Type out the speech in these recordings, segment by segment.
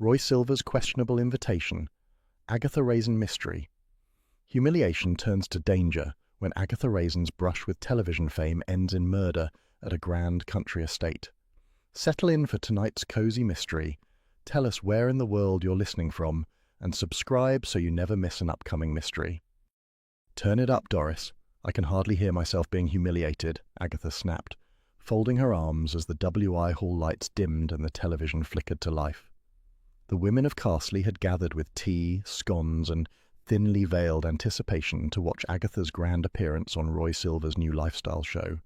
Roy Silver's questionable invitation, Agatha Raisin mystery. Humiliation turns to danger when Agatha Raisin's brush with television fame ends in murder at a grand country estate. Settle in for tonight's cozy mystery. Tell us where in the world you're listening from, and subscribe so you never miss an upcoming mystery. Turn it up, Doris. I can hardly hear myself being humiliated, Agatha snapped, folding her arms as the WI hall lights dimmed and the television flickered to life. The women of Carsley had gathered with tea, scones, and thinly veiled anticipation to watch Agatha's grand appearance on Roy Silver's new lifestyle show.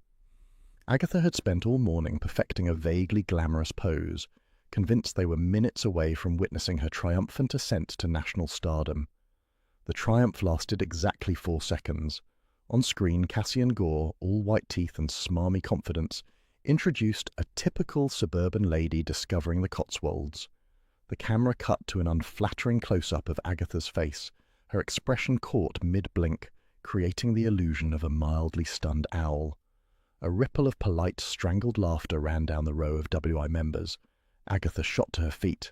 Agatha had spent all morning perfecting a vaguely glamorous pose, convinced they were minutes away from witnessing her triumphant ascent to national stardom. The triumph lasted exactly 4 seconds. On screen, Cassian Gore, all white teeth and smarmy confidence, introduced a typical suburban lady discovering the Cotswolds. The camera cut to an unflattering close-up of Agatha's face, her expression caught mid-blink, creating the illusion of a mildly stunned owl. A ripple of polite, strangled laughter ran down the row of WI members. Agatha shot to her feet.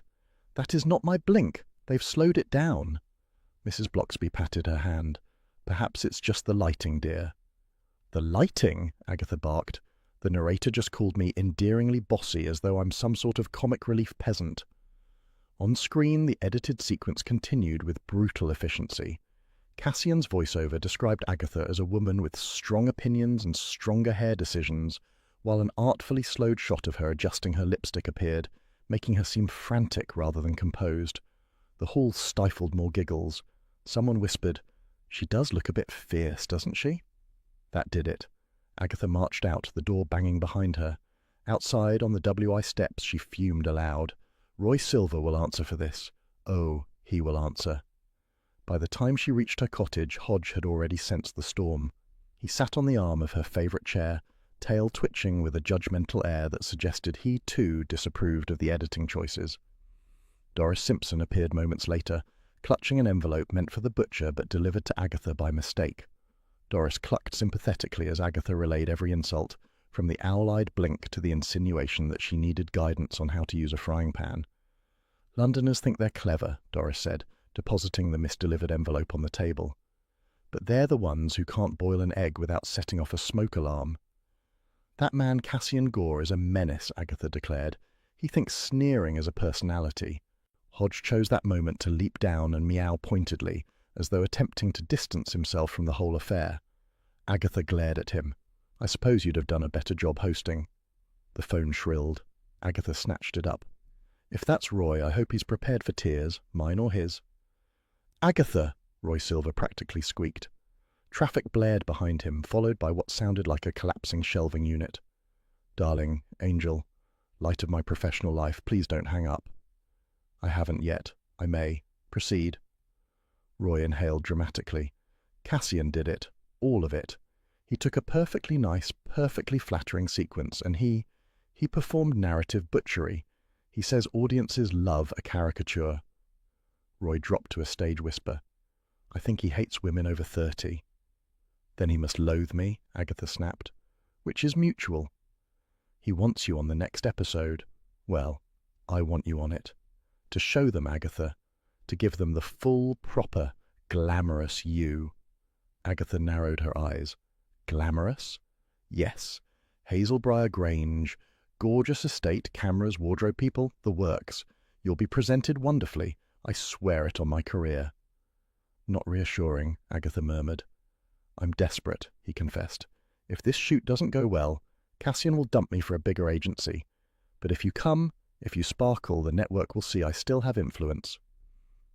"That is not my blink. They've slowed it down." Mrs. Bloxby patted her hand. "Perhaps it's just the lighting, dear." "The lighting?" Agatha barked. "The narrator just called me endearingly bossy as though I'm some sort of comic relief peasant." On screen, the edited sequence continued with brutal efficiency. Cassian's voiceover described Agatha as a woman with strong opinions and stronger hair decisions, while an artfully slowed shot of her adjusting her lipstick appeared, making her seem frantic rather than composed. The hall stifled more giggles. Someone whispered, "She does look a bit fierce, doesn't she?" That did it. Agatha marched out, the door banging behind her. Outside, on the WI steps, she fumed aloud. "Roy Silver will answer for this. Oh, he will answer." By the time she reached her cottage, Hodge had already sensed the storm. He sat on the arm of her favourite chair, tail twitching with a judgmental air that suggested he, too, disapproved of the editing choices. Doris Simpson appeared moments later, clutching an envelope meant for the butcher but delivered to Agatha by mistake. Doris clucked sympathetically as Agatha relayed every insult, from the owl-eyed blink to the insinuation that she needed guidance on how to use a frying pan. "Londoners think they're clever," Doris said, depositing the misdelivered envelope on the table. "But they're the ones who can't boil an egg without setting off a smoke alarm." "That man Cassian Gore is a menace," Agatha declared. "He thinks sneering is a personality." Hodge chose that moment to leap down and meow pointedly, as though attempting to distance himself from the whole affair. Agatha glared at him. "I suppose you'd have done a better job hosting." The phone shrilled. Agatha snatched it up. "If that's Roy, I hope he's prepared for tears, mine or his." "Agatha!" Roy Silver practically squeaked. Traffic blared behind him, followed by what sounded like a collapsing shelving unit. "Darling, angel, light of my professional life, please don't hang up." "I haven't yet. I may. Proceed." Roy inhaled dramatically. "Cassian did it. All of it. He took a perfectly nice, perfectly flattering sequence, and he performed narrative butchery. He says audiences love a caricature." Roy dropped to a stage whisper. "I think he hates women over 30. "Then he must loathe me," Agatha snapped. "Which is mutual." "He wants you on the next episode. Well, I want you on it. To show them, Agatha. To give them the full, proper, glamorous you." Agatha narrowed her eyes. "Glamorous?" "Yes. Hazelbriar Grange. Gorgeous estate, cameras, wardrobe people, the works. You'll be presented wonderfully. I swear it on my career." "Not reassuring," Agatha murmured. "I'm desperate," he confessed. "If this shoot doesn't go well, Cassian will dump me for a bigger agency. But if you come, if you sparkle, the network will see I still have influence."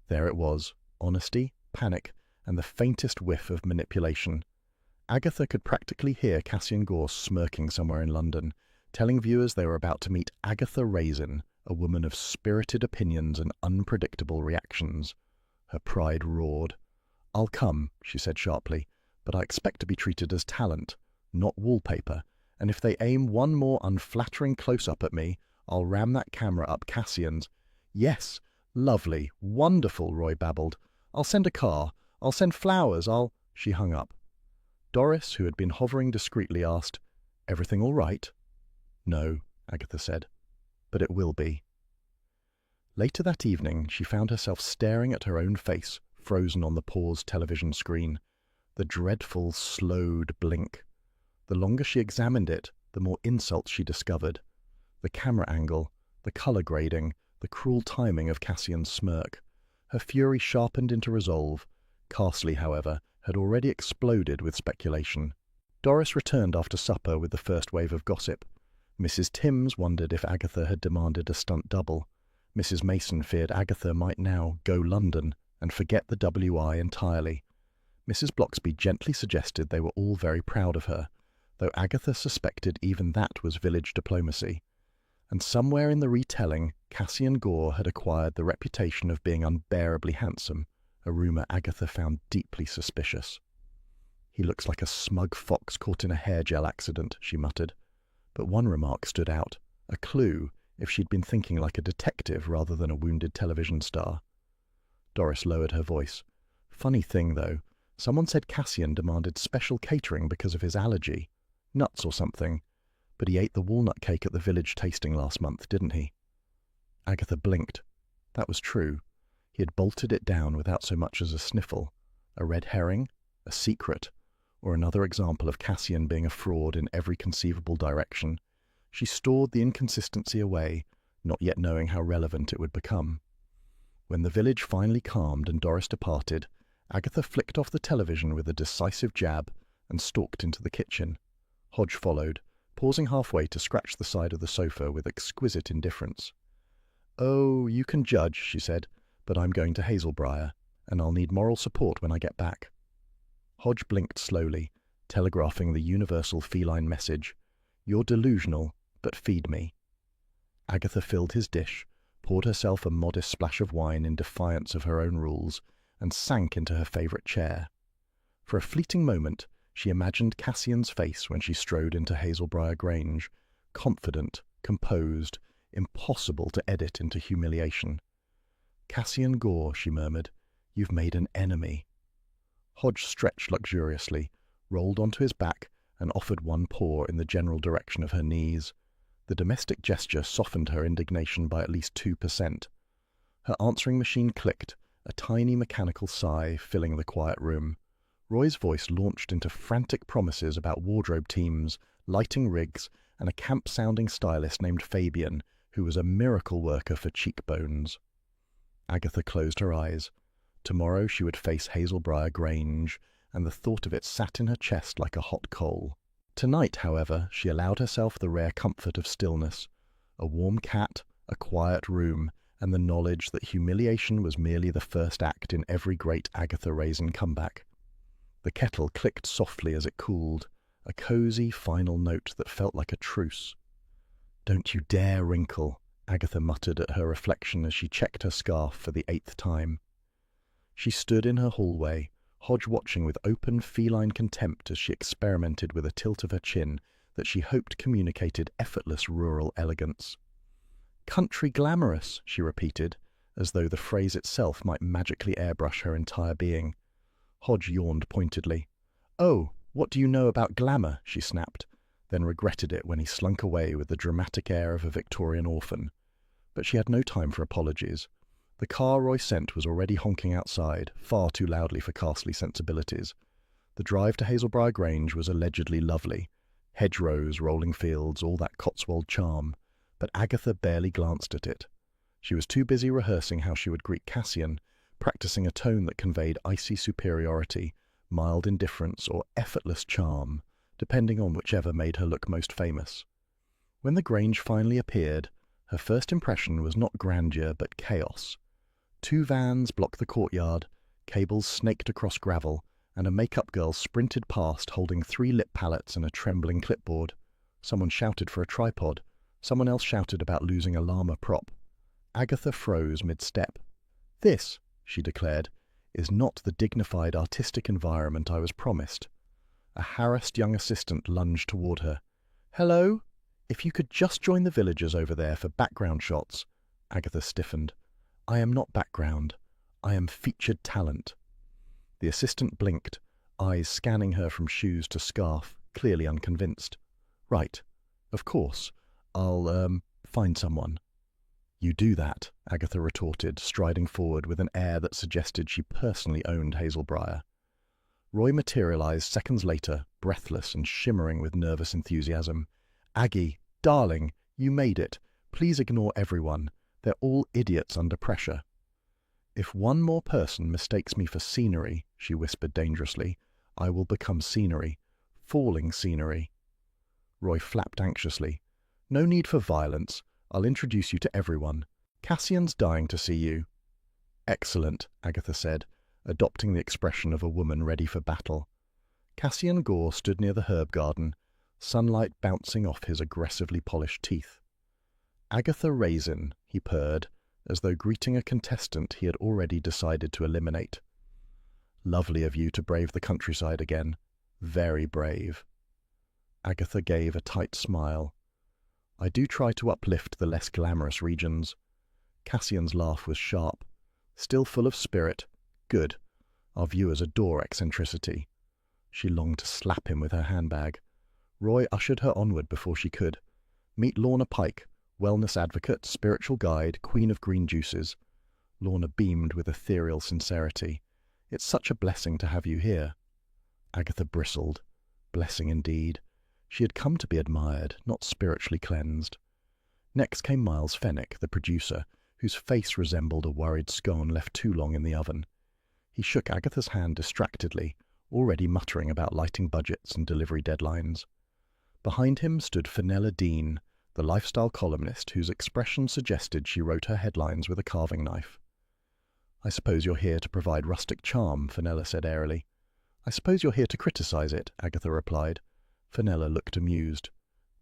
There it was, honesty, panic, and the faintest whiff of manipulation. Agatha could practically hear Cassian Gore smirking somewhere in London, telling viewers they were about to meet Agatha Raisin, a woman of spirited opinions and unpredictable reactions. Her pride roared. "I'll come," she said sharply, "but I expect to be treated as talent, not wallpaper, and if they aim one more unflattering close-up at me, I'll ram that camera up Cassian's—" "Yes, lovely, wonderful," Roy babbled. "I'll send a car. I'll send flowers. She hung up. Doris, who had been hovering discreetly, asked, "Everything all right?" "No," Agatha said, "but it will be." Later that evening, she found herself staring at her own face, frozen on the paused television screen. The dreadful, slowed blink. The longer she examined it, the more insults she discovered. The camera angle, the colour grading, the cruel timing of Cassian's smirk. Her fury sharpened into resolve. Carsley, however, had already exploded with speculation. Doris returned after supper with the first wave of gossip. Mrs. Timms wondered if Agatha had demanded a stunt double. Mrs. Mason feared Agatha might now go London and forget the WI entirely. Mrs. Blocksby gently suggested they were all very proud of her, though Agatha suspected even that was village diplomacy. And somewhere in the retelling, Cassian Gore had acquired the reputation of being unbearably handsome, a rumour Agatha found deeply suspicious. "He looks like a smug fox caught in a hair gel accident," she muttered. But one remark stood out, a clue if she'd been thinking like a detective rather than a wounded television star. Doris lowered her voice. "Funny thing, though, someone said Cassian demanded special catering because of his allergy. Nuts or something. But he ate the walnut cake at the village tasting last month, didn't he?" Agatha blinked. That was true. He had bolted it down without so much as a sniffle. A red herring? A secret? Or another example of Cassian being a fraud in every conceivable direction. She stored the inconsistency away, not yet knowing how relevant it would become. When the village finally calmed and Doris departed, Agatha flicked off the television with a decisive jab and stalked into the kitchen. Hodge followed, pausing halfway to scratch the side of the sofa with exquisite indifference. "Oh, you can judge," she said, "but I'm going to Hazelbriar, and I'll need moral support when I get back." Hodge blinked slowly, telegraphing the universal feline message, "You're delusional, but feed me." Agatha filled his dish, poured herself a modest splash of wine in defiance of her own rules, and sank into her favourite chair. For a fleeting moment, she imagined Cassian's face when she strode into Hazelbriar Grange, confident, composed, impossible to edit into humiliation. "Cassian Gore," she murmured, "you've made an enemy." Hodge stretched luxuriously, rolled onto his back, and offered one paw in the general direction of her knees. The domestic gesture softened her indignation by at least 2%. Her answering machine clicked, a tiny mechanical sigh filling the quiet room. Roy's voice launched into frantic promises about wardrobe teams, lighting rigs, and a camp-sounding stylist named Fabian, who was a miracle worker for cheekbones. Agatha closed her eyes. Tomorrow she would face Hazelbriar Grange, and the thought of it sat in her chest like a hot coal. Tonight, however, she allowed herself the rare comfort of stillness, a warm cat, a quiet room, and the knowledge that humiliation was merely the first act in every great Agatha Raisin comeback. The kettle clicked softly as it cooled, a cosy final note that felt like a truce. "Don't you dare wrinkle," Agatha muttered at her reflection as she checked her scarf for the 8th time. She stood in her hallway, Hodge watching with open feline contempt as she experimented with a tilt of her chin that she hoped communicated effortless rural elegance. "Country glamorous," she repeated, as though the phrase itself might magically airbrush her entire being. Hodge yawned pointedly. "Oh, what do you know about glamour?" she snapped, then regretted it when he slunk away with the dramatic air of a Victorian orphan. But she had no time for apologies. The car Roy sent was already honking outside, far too loudly for Carsley sensibilities. The drive to Hazelbriar Grange was allegedly lovely. Hedgerows, rolling fields, all that Cotswold charm. But Agatha barely glanced at it. She was too busy rehearsing how she would greet Cassian, practicing a tone that conveyed icy superiority, mild indifference, or effortless charm, depending on whichever made her look most famous. When the Grange finally appeared, her first impression was not grandeur but chaos. 2 vans blocked the courtyard, cables snaked across gravel, and a make-up girl sprinted past holding 3 lip palettes and a trembling clipboard. Someone shouted for a tripod. Someone else shouted about losing a llama prop. Agatha froze mid-step. "This," she declared, "is not the dignified artistic environment I was promised." A harassed young assistant lunged toward her. "Hello? If you could just join the villagers over there for background shots." Agatha stiffened. "I am not background. I am featured talent." The assistant blinked, eyes scanning her from shoes to scarf, clearly unconvinced. "Right. Of course. I'll, find someone." You do that, Agatha retorted, striding forward with an air that suggested she personally owned Hazelbriar. Roy materialized seconds later, breathless and shimmering with nervous enthusiasm. Aggie, darling, you made it. Please ignore everyone. They're all idiots under pressure. If one more person mistakes me for scenery, she whispered dangerously, I will become scenery. Falling scenery. Roy flapped anxiously. No need for violence. I'll introduce you to everyone. Cassian's dying to see you. Excellent, Agatha said, adopting the expression of a woman ready for battle. Cassian Gore stood near the herb garden, sunlight bouncing off his aggressively polished teeth. Agatha Raisin, he purred, as though greeting a contestant he had already decided to eliminate. Lovely of you to brave the countryside again. Very brave. Agatha gave a tight smile. I do try to uplift the less glamorous regions. Cassian's laugh was sharp, still full of spirit. Good. Our viewers adore eccentricity. She longed to slap him with her handbag. Roy ushered her onward before she could. Meet Lorna Pike, wellness advocate, spiritual guide, queen of green juices. Lorna beamed with ethereal sincerity. It's such a blessing to have you here. Agatha bristled. Blessing indeed. She had come to be admired, not spiritually cleansed. Next came Miles Fenwick, the producer, whose face resembled a worried scone left too long in the oven. He shook Agatha's hand distractedly, already muttering about lighting budgets and delivery deadlines. Behind him stood Fenella Dean, the lifestyle columnist whose expression suggested she wrote her headlines with a carving knife. I suppose you're here to provide rustic charm, Fenella said airily. I suppose you're here to criticize it, Agatha replied. Fenella looked amused.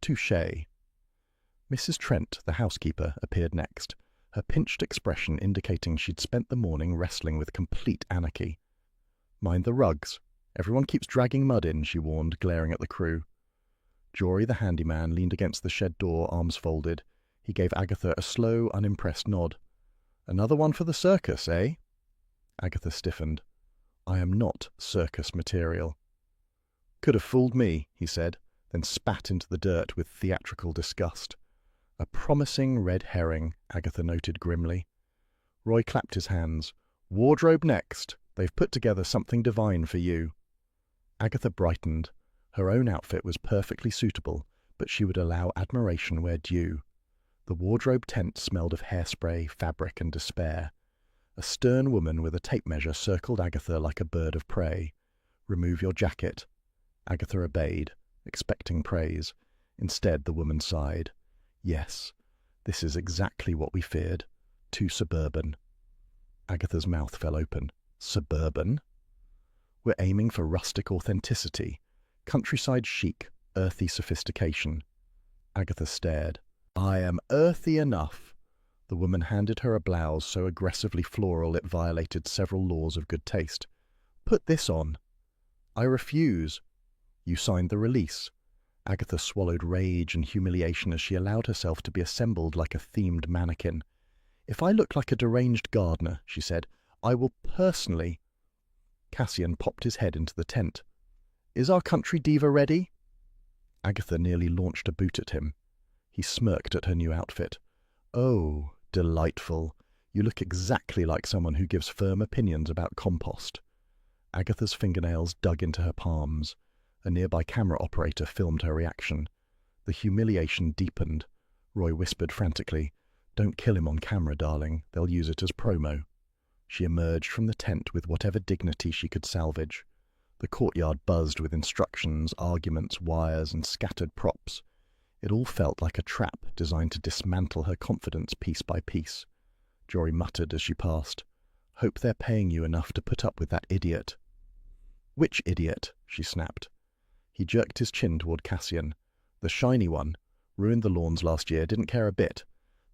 Touché. Mrs. Trent, the housekeeper, appeared next, her pinched expression indicating she'd spent the morning wrestling with complete anarchy. Mind the rugs. Everyone keeps dragging mud in, she warned, glaring at the crew. Jory, the handyman, leaned against the shed door, arms folded. He gave Agatha a slow, unimpressed nod. Another one for the circus, eh? Agatha stiffened. I am not circus material. Could have fooled me, he said, then spat into the dirt with theatrical disgust. A promising red herring, Agatha noted grimly. Roy clapped his hands. Wardrobe next. They've put together something divine for you. Agatha brightened. Her own outfit was perfectly suitable, but she would allow admiration where due. The wardrobe tent smelled of hairspray, fabric, and despair. A stern woman with a tape measure circled Agatha like a bird of prey. Remove your jacket. Agatha obeyed, expecting praise. Instead, the woman sighed. Yes, this is exactly what we feared. Too suburban. Agatha's mouth fell open. Suburban? We're aiming for rustic authenticity. Countryside chic, earthy sophistication. Agatha stared. I am earthy enough. The woman handed her a blouse so aggressively floral it violated several laws of good taste. Put this on. I refuse. You signed the release. Agatha swallowed rage and humiliation as she allowed herself to be assembled like a themed mannequin. If I look like a deranged gardener, she said, I will personally... Cassian popped his head into the tent. Is our country diva ready? Agatha nearly launched a boot at him. He smirked at her new outfit. Oh, delightful. You look exactly like someone who gives firm opinions about compost. Agatha's fingernails dug into her palms. A nearby camera operator filmed her reaction. The humiliation deepened. Roy whispered frantically, Don't kill him on camera, darling. They'll use it as promo. She emerged from the tent with whatever dignity she could salvage. The courtyard buzzed with instructions, arguments, wires, and scattered props. It all felt like a trap designed to dismantle her confidence piece by piece. Jory muttered as she passed, Hope they're paying you enough to put up with that idiot. Which idiot? She snapped. He jerked his chin toward Cassian. The shiny one. Ruined the lawns last year, didn't care a bit.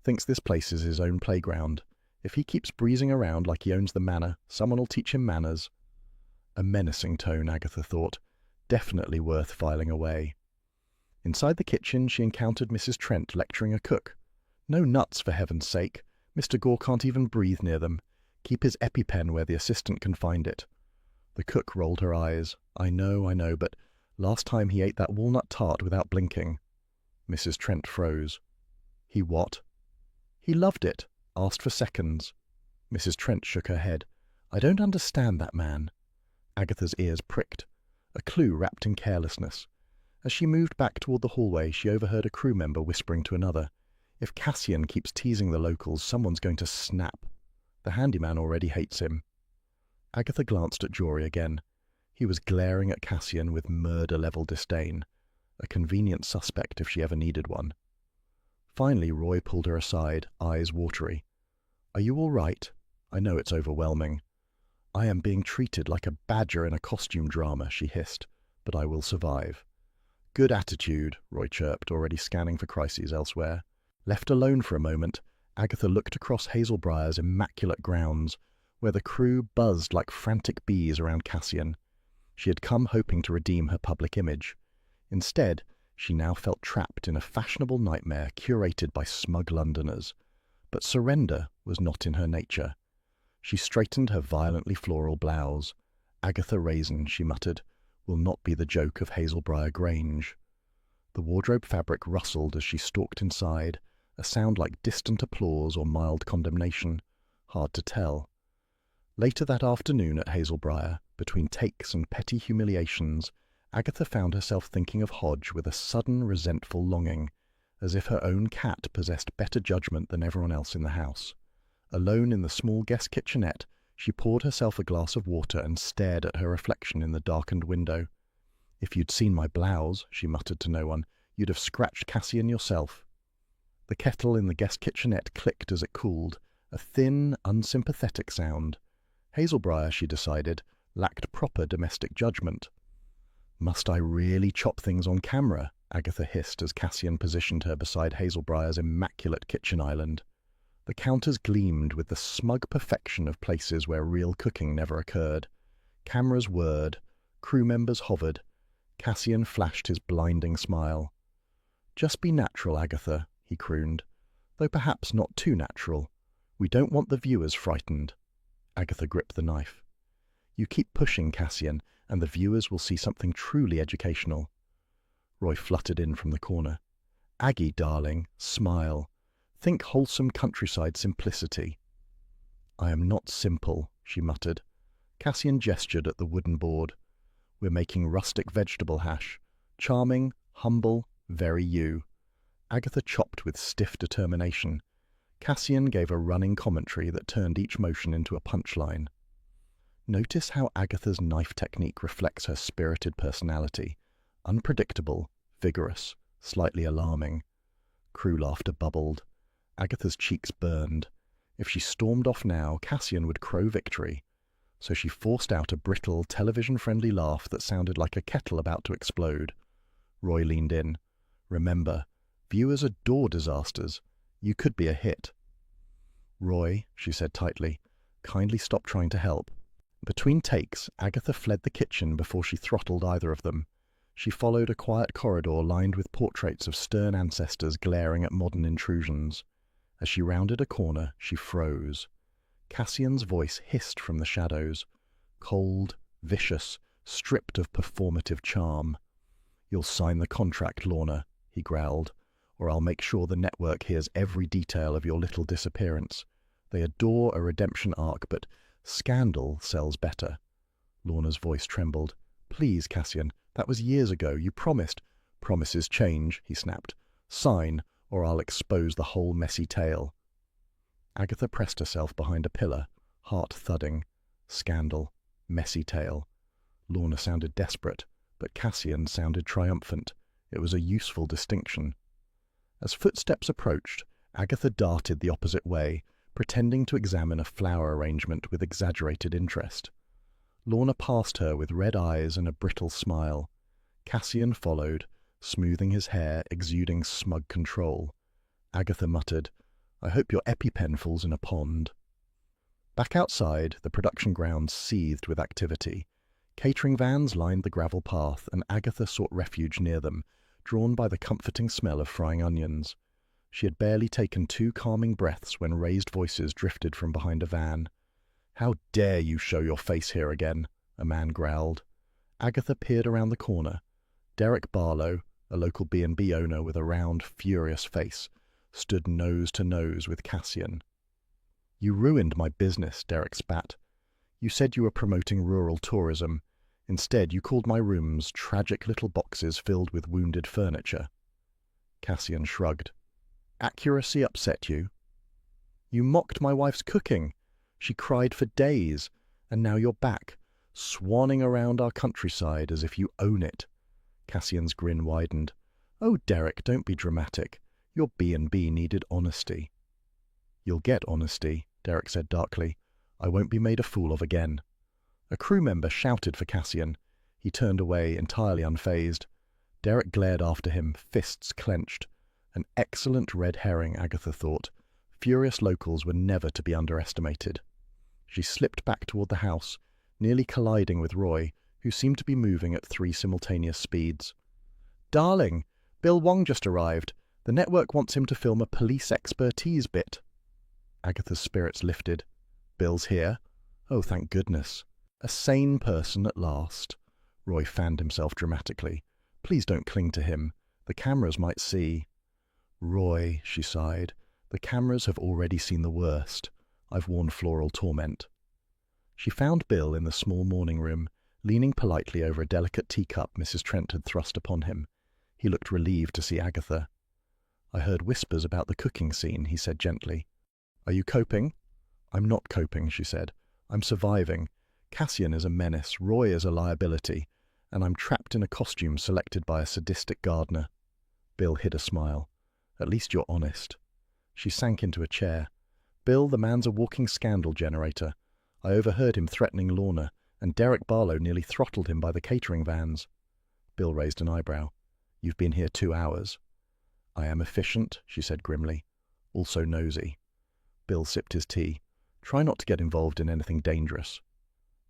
Thinks this place is his own playground. If he keeps breezing around like he owns the manor, someone will teach him manners. A menacing tone, Agatha thought. Definitely worth filing away. Inside the kitchen, she encountered Mrs. Trent lecturing a cook. No nuts, for heaven's sake. Mr. Gore can't even breathe near them. Keep his EpiPen where the assistant can find it. The cook rolled her eyes. I know, but last time he ate that walnut tart without blinking. Mrs. Trent froze. He what? He loved it, asked for seconds. Mrs. Trent shook her head. I don't understand that man. Agatha's ears pricked. A clue wrapped in carelessness. As she moved back toward the hallway, she overheard a crew member whispering to another. If Cassian keeps teasing the locals, someone's going to snap. The handyman already hates him. Agatha glanced at Jory again. He was glaring at Cassian with murder-level disdain. A convenient suspect if she ever needed one. Finally, Roy pulled her aside, eyes watery. Are you all right? I know it's overwhelming. I am being treated like a badger in a costume drama, she hissed, but I will survive. Good attitude, Roy chirped, already scanning for crises elsewhere. Left alone for a moment, Agatha looked across Hazelbriar's immaculate grounds, where the crew buzzed like frantic bees around Cassian. She had come hoping to redeem her public image. Instead, she now felt trapped in a fashionable nightmare curated by smug Londoners. But surrender was not in her nature. She straightened her violently floral blouse. Agatha Raisin, she muttered, will not be the joke of Hazelbriar Grange. The wardrobe fabric rustled as she stalked inside, a sound like distant applause or mild condemnation. Hard to tell. Later that afternoon at Hazelbriar, between takes and petty humiliations, Agatha found herself thinking of Hodge with a sudden resentful longing, as if her own cat possessed better judgment than everyone else in the house. Alone in the small guest kitchenette, she poured herself a glass of water and stared at her reflection in the darkened window. If you'd seen my blouse, she muttered to no one, you'd have scratched Cassian yourself. The kettle in the guest kitchenette clicked as it cooled, a thin, unsympathetic sound. Hazelbriar, she decided, lacked proper domestic judgment. Must I really chop things on camera? Agatha hissed as Cassian positioned her beside Hazelbriar's immaculate kitchen island. The counters gleamed with the smug perfection of places where real cooking never occurred. Cameras whirred, crew members hovered. Cassian flashed his blinding smile. Just be natural, Agatha, he crooned, though perhaps not too natural. We don't want the viewers frightened. Agatha gripped the knife. You keep pushing, Cassian, and the viewers will see something truly educational. Roy fluttered in from the corner. Aggie, darling, smile. Think wholesome countryside simplicity. I am not simple, she muttered. Cassian gestured at the wooden board. We're making rustic vegetable hash. Charming, humble, very you. Agatha chopped with stiff determination. Cassian gave a running commentary that turned each motion into a punchline. Notice how Agatha's knife technique reflects her spirited personality. Unpredictable, vigorous, slightly alarming. Crew laughter bubbled. Agatha's cheeks burned. If she stormed off now, Cassian would crow victory. So she forced out a brittle, television-friendly laugh that sounded like a kettle about to explode. Roy leaned in. Remember, viewers adore disasters. You could be a hit. Roy, she said tightly, kindly stop trying to help. Between takes, Agatha fled the kitchen before she throttled either of them. She followed a quiet corridor lined with portraits of stern ancestors glaring at modern intrusions. As she rounded a corner, she froze. Cassian's voice hissed from the shadows. Cold, vicious, stripped of performative charm. You'll sign the contract, Lorna, he growled, or I'll make sure the network hears every detail of your little disappearance. They adore a redemption arc, but scandal sells better. Lorna's voice trembled. Please, Cassian, that was years ago. You promised. Promises change, he snapped. Sign, or I'll expose the whole messy tale. Agatha pressed herself behind a pillar, heart thudding. Scandal. Messy tale. Lorna sounded desperate, but Cassian sounded triumphant. It was a useful distinction. As footsteps approached, Agatha darted the opposite way, pretending to examine a flower arrangement with exaggerated interest. Lorna passed her with red eyes and a brittle smile. Cassian followed, smoothing his hair, exuding smug control. Agatha muttered, I hope your EpiPen falls in a pond. Back outside, the production grounds seethed with activity. Catering vans lined the gravel path, and Agatha sought refuge near them, drawn by the comforting smell of frying onions. She had barely taken 2 calming breaths when raised voices drifted from behind a van. How dare you show your face here again? A man growled. Agatha peered around the corner. Derek Barlow, a local B&B owner with a round, furious face, stood nose to nose with Cassian. "You ruined my business," Derek spat. "You said you were promoting rural tourism. Instead, you called my rooms tragic little boxes filled with wounded furniture." Cassian shrugged. "Accuracy upset you? You mocked my wife's cooking. She cried for days, and now you're back, swanning around our countryside as if you own it." Cassian's grin widened. "Oh, Derek, don't be dramatic. Your B&B needed honesty." "You'll get honesty," Derek said darkly. "I won't be made a fool of again." A crew member shouted for Cassian. He turned away, entirely unfazed. Derek glared after him, fists clenched. An excellent red herring, Agatha thought. Furious locals were never to be underestimated. She slipped back toward the house, nearly colliding with Roy, who seemed to be moving at 3 simultaneous speeds. "Darling, Bill Wong just arrived. The network wants him to film a police expertise bit." Agatha's spirits lifted. "Bill's here? Oh, thank goodness. A sane person at last." Roy fanned himself dramatically. "Please don't cling to him. The cameras might see." "Roy," she sighed, "the cameras have already seen the worst. I've worn floral torment." She found Bill in the small morning room, leaning politely over a delicate teacup Mrs. Trent had thrust upon him. He looked relieved to see Agatha. "I heard whispers about the cooking scene," he said gently. "Are you coping?" "I'm not coping," she said. "I'm surviving. Cassian is a menace, Roy is a liability, and I'm trapped in a costume selected by a sadistic gardener." Bill hid a smile. "At least you're honest." She sank into a chair. "Bill, the man's a walking scandal generator. I overheard him threatening Lorna, and Derek Barlow nearly throttled him by the catering vans." Bill raised an eyebrow. "You've been here 2 hours." "I am efficient," she said grimly. "Also nosy." Bill sipped his tea. "Try not to get involved in anything dangerous."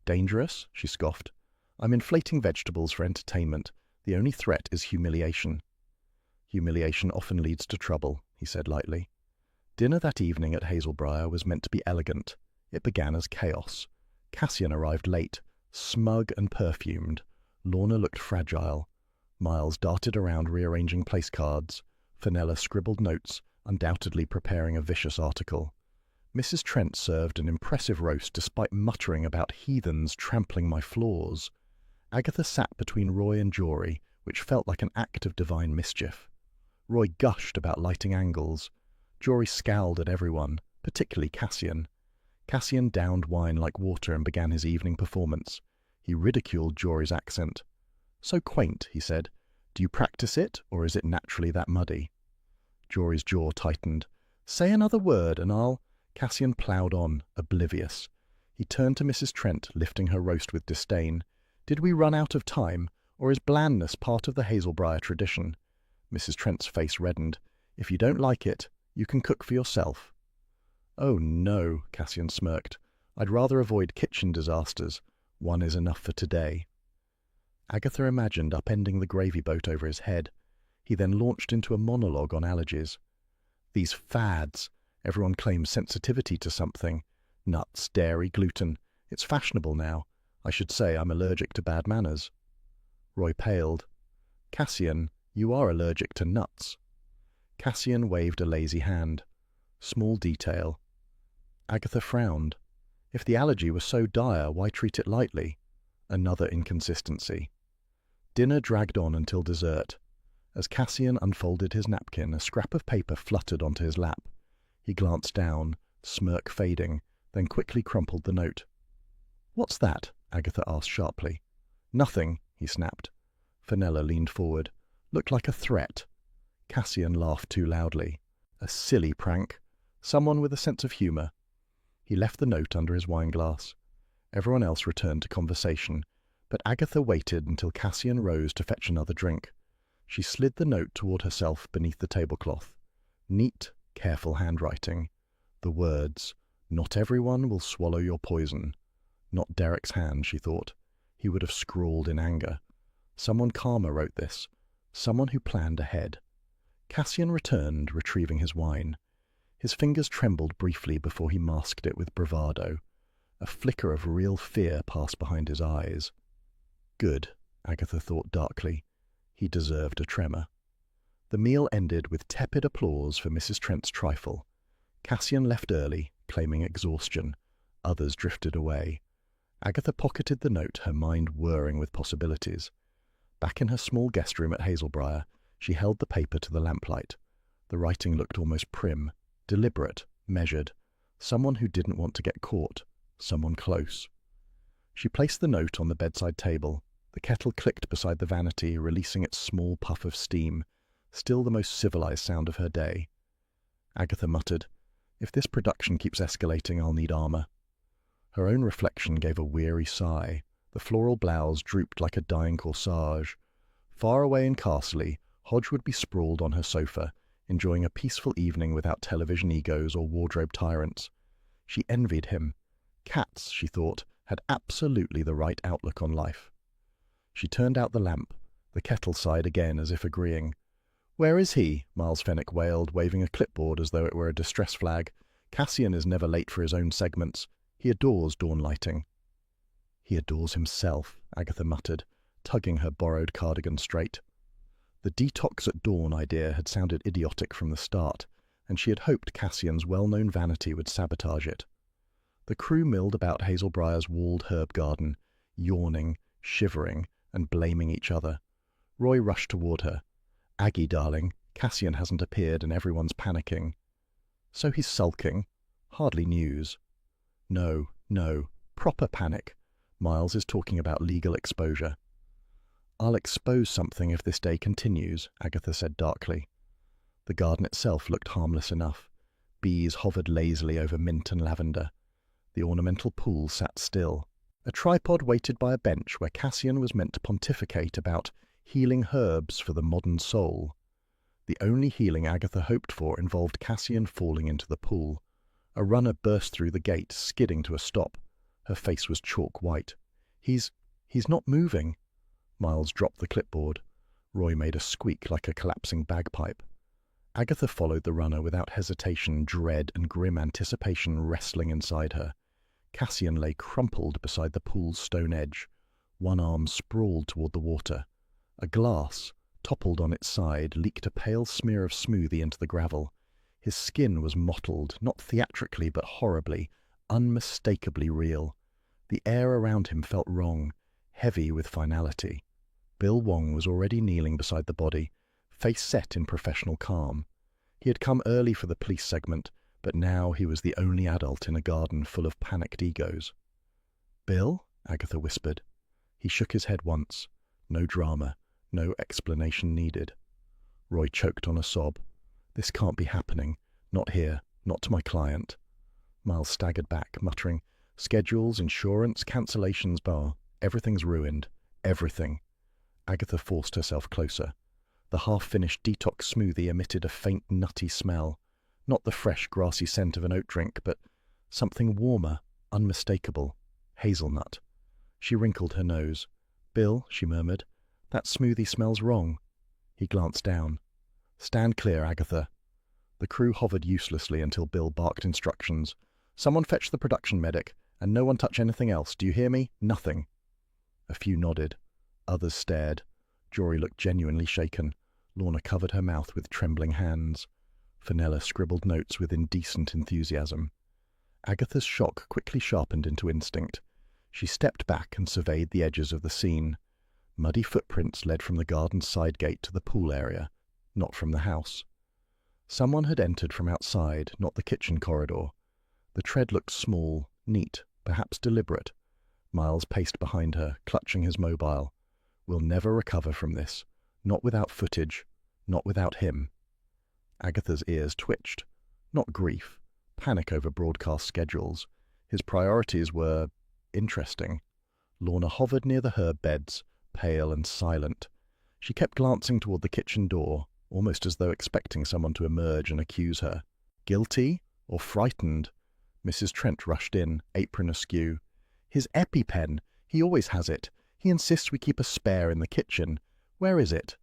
"Dangerous?" she scoffed. "I'm inflating vegetables for entertainment. The only threat is humiliation." "Humiliation often leads to trouble," he said lightly. Dinner that evening at Hazelbriar was meant to be elegant. It began as chaos. Cassian arrived late, smug and perfumed. Lorna looked fragile. Miles darted around rearranging place cards. Fenella scribbled notes, undoubtedly preparing a vicious article. Mrs. Trent served an impressive roast despite muttering about heathens trampling my floors. Agatha sat between Roy and Jory, which felt like an act of divine mischief. Roy gushed about lighting angles. Jory scowled at everyone, particularly Cassian. Cassian downed wine like water and began his evening performance. He ridiculed Jory's accent. "So quaint," he said. "Do you practice it, or is it naturally that muddy?" Jory's jaw tightened. "Say another word and I'll—" Cassian ploughed on, oblivious. He turned to Mrs. Trent, lifting her roast with disdain. "Did we run out of time, or is blandness part of the Hazelbriar tradition?" Mrs. Trent's face reddened. "If you don't like it, you can cook for yourself." "Oh, no," Cassian smirked. "I'd rather avoid kitchen disasters. One is enough for today." Agatha imagined upending the gravy boat over his head. He then launched into a monologue on allergies. "These fads. Everyone claims sensitivity to something. Nuts, dairy, gluten. It's fashionable now. I should say I'm allergic to bad manners." Roy paled. "Cassian, you are allergic to nuts." Cassian waved a lazy hand. "Small detail." Agatha frowned. If the allergy was so dire, why treat it lightly? Another inconsistency. Dinner dragged on until dessert. As Cassian unfolded his napkin, a scrap of paper fluttered onto his lap. He glanced down, smirk fading, then quickly crumpled the note. "What's that?" Agatha asked sharply. "Nothing," he snapped. Fenella leaned forward. "Looked like a threat." Cassian laughed too loudly. "A silly prank. Someone with a sense of humour." He left the note under his wineglass. Everyone else returned to conversation, but Agatha waited until Cassian rose to fetch another drink. She slid the note toward herself beneath the tablecloth. Neat, careful handwriting. The words, "Not everyone will swallow your poison." Not Derek's hand, she thought. He would have scrawled in anger. Someone calmer wrote this. Someone who planned ahead. Cassian returned, retrieving his wine. His fingers trembled briefly before he masked it with bravado. A flicker of real fear passed behind his eyes. Good, Agatha thought darkly. He deserved a tremor. The meal ended with tepid applause for Mrs. Trent's trifle. Cassian left early, claiming exhaustion. Others drifted away. Agatha pocketed the note, her mind whirring with possibilities. Back in her small guest room at Hazelbriar, she held the paper to the lamplight. The writing looked almost prim, deliberate, measured. Someone who didn't want to get caught. Someone close. She placed the note on the bedside table. The kettle clicked beside the vanity, releasing its small puff of steam, still the most civilized sound of her day. Agatha muttered, "If this production keeps escalating, I'll need armor." Her own reflection gave a weary sigh. The floral blouse drooped like a dying corsage. Far away in Castley, Hodge would be sprawled on her sofa, enjoying a peaceful evening without television egos or wardrobe tyrants. She envied him. Cats, she thought, had absolutely the right outlook on life. She turned out the lamp. The kettle sighed again, as if agreeing. "Where is he?" Miles Fenwick wailed, waving a clipboard as though it were a distress flag. "Cassian is never late for his own segments. He adores dawn lighting." "He adores himself," Agatha muttered, tugging her borrowed cardigan straight. The detox at dawn idea had sounded idiotic from the start, and she had hoped Cassian's well-known vanity would sabotage it. The crew milled about Hazelbriar's walled herb garden, yawning, shivering, and blaming each other. Roy rushed toward her. "Aggie, darling, Cassian hasn't appeared and everyone's panicking." "So he's sulking? Hardly news." No, proper panic. Miles is talking about legal exposure." "I'll expose something if this day continues," Agatha said darkly. The garden itself looked harmless enough. Bees hovered lazily over mint and lavender. The ornamental pool sat still. A tripod waited by a bench where Cassian was meant to pontificate about healing herbs for the modern soul. The only healing Agatha hoped for involved Cassian falling into the pool. A runner burst through the gate, skidding to a stop. Her face was chalk white. He's not moving." Miles dropped the clipboard. Roy made a squeak like a collapsing bagpipe. Agatha followed the runner without hesitation, dread and grim anticipation wrestling inside her. Cassian lay crumpled beside the pool's stone edge. One arm sprawled toward the water. A glass, toppled on its side, leaked a pale smear of smoothie into the gravel. His skin was mottled, not theatrically but horribly, unmistakably real. The air around him felt wrong, heavy with finality. Bill Wong was already kneeling beside the body, face set in professional calm. He had come early for the police segment, but now he was the only adult in a garden full of panicked egos. "Bill?" Agatha whispered. He shook his head once. No drama, no explanation needed. Roy choked on a sob. "This can't be happening. Not here. Not to my client." Miles staggered back, muttering, "Schedules, insurance, cancellations bar. Everything's ruined. Everything." Agatha forced herself closer. The half-finished detox smoothie emitted a faint nutty smell. Not the fresh, grassy scent of an oat drink, but something warmer, unmistakable. Hazelnut. She wrinkled her nose. "Bill," she murmured, "that smoothie smells wrong." He glanced down. "Stand clear, Agatha." The crew hovered uselessly until Bill barked instructions. "Someone fetch the production medic, and no one touch anything else. Do you hear me? Nothing." A few nodded. Others stared. Jory looked genuinely shaken. Lorna covered her mouth with trembling hands. Fenella scribbled notes with indecent enthusiasm. Agatha's shock quickly sharpened into instinct. She stepped back and surveyed the edges of the scene. Muddy footprints led from the garden's side gate to the pool area, not from the house. Someone had entered from outside, not the kitchen corridor. The tread looked small, neat, perhaps deliberate. Miles paced behind her, clutching his mobile. "We'll never recover from this. Not without footage. Not without him." Agatha's ears twitched. Not grief. Panic over broadcast schedules. His priorities were interesting. Lorna hovered near the herb beds, pale and silent. She kept glancing toward the kitchen door, almost as though expecting someone to emerge and accuse her. Guilty or frightened? Mrs. Trent rushed in, apron askew. "His EpiPen! He always has it. He insists we keep a spare in the kitchen. Where is it?"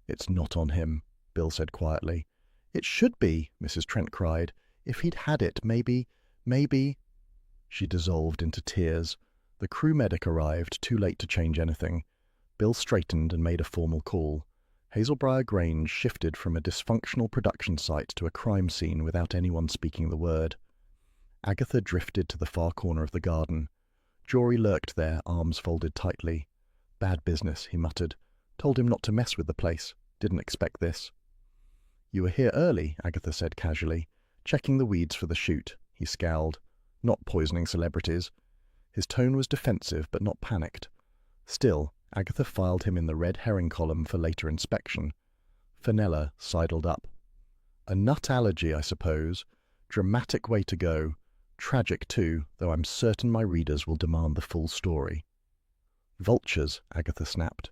"It's not on him," Bill said quietly. "It should be," Mrs. Trent cried. "If he'd had it, maybe..." She dissolved into tears. The crew medic arrived, too late to change anything. Bill straightened and made a formal call. Hazelbriar Grange shifted from a dysfunctional production site to a crime scene without anyone speaking the word. Agatha drifted to the far corner of the garden. Jory lurked there, arms folded tightly. "Bad business," he muttered. "Told him not to mess with the place. Didn't expect this." "You were here early," Agatha said casually. "Checking the weeds for the shoot." He scowled. "Not poisoning celebrities." His tone was defensive, but not panicked. Still, Agatha filed him in the red herring column for later inspection. Fenella sidled up. "A nut allergy, I suppose. Dramatic way to go. Tragic, too, though I'm certain my readers will demand the full story." "Vultures," Agatha snapped.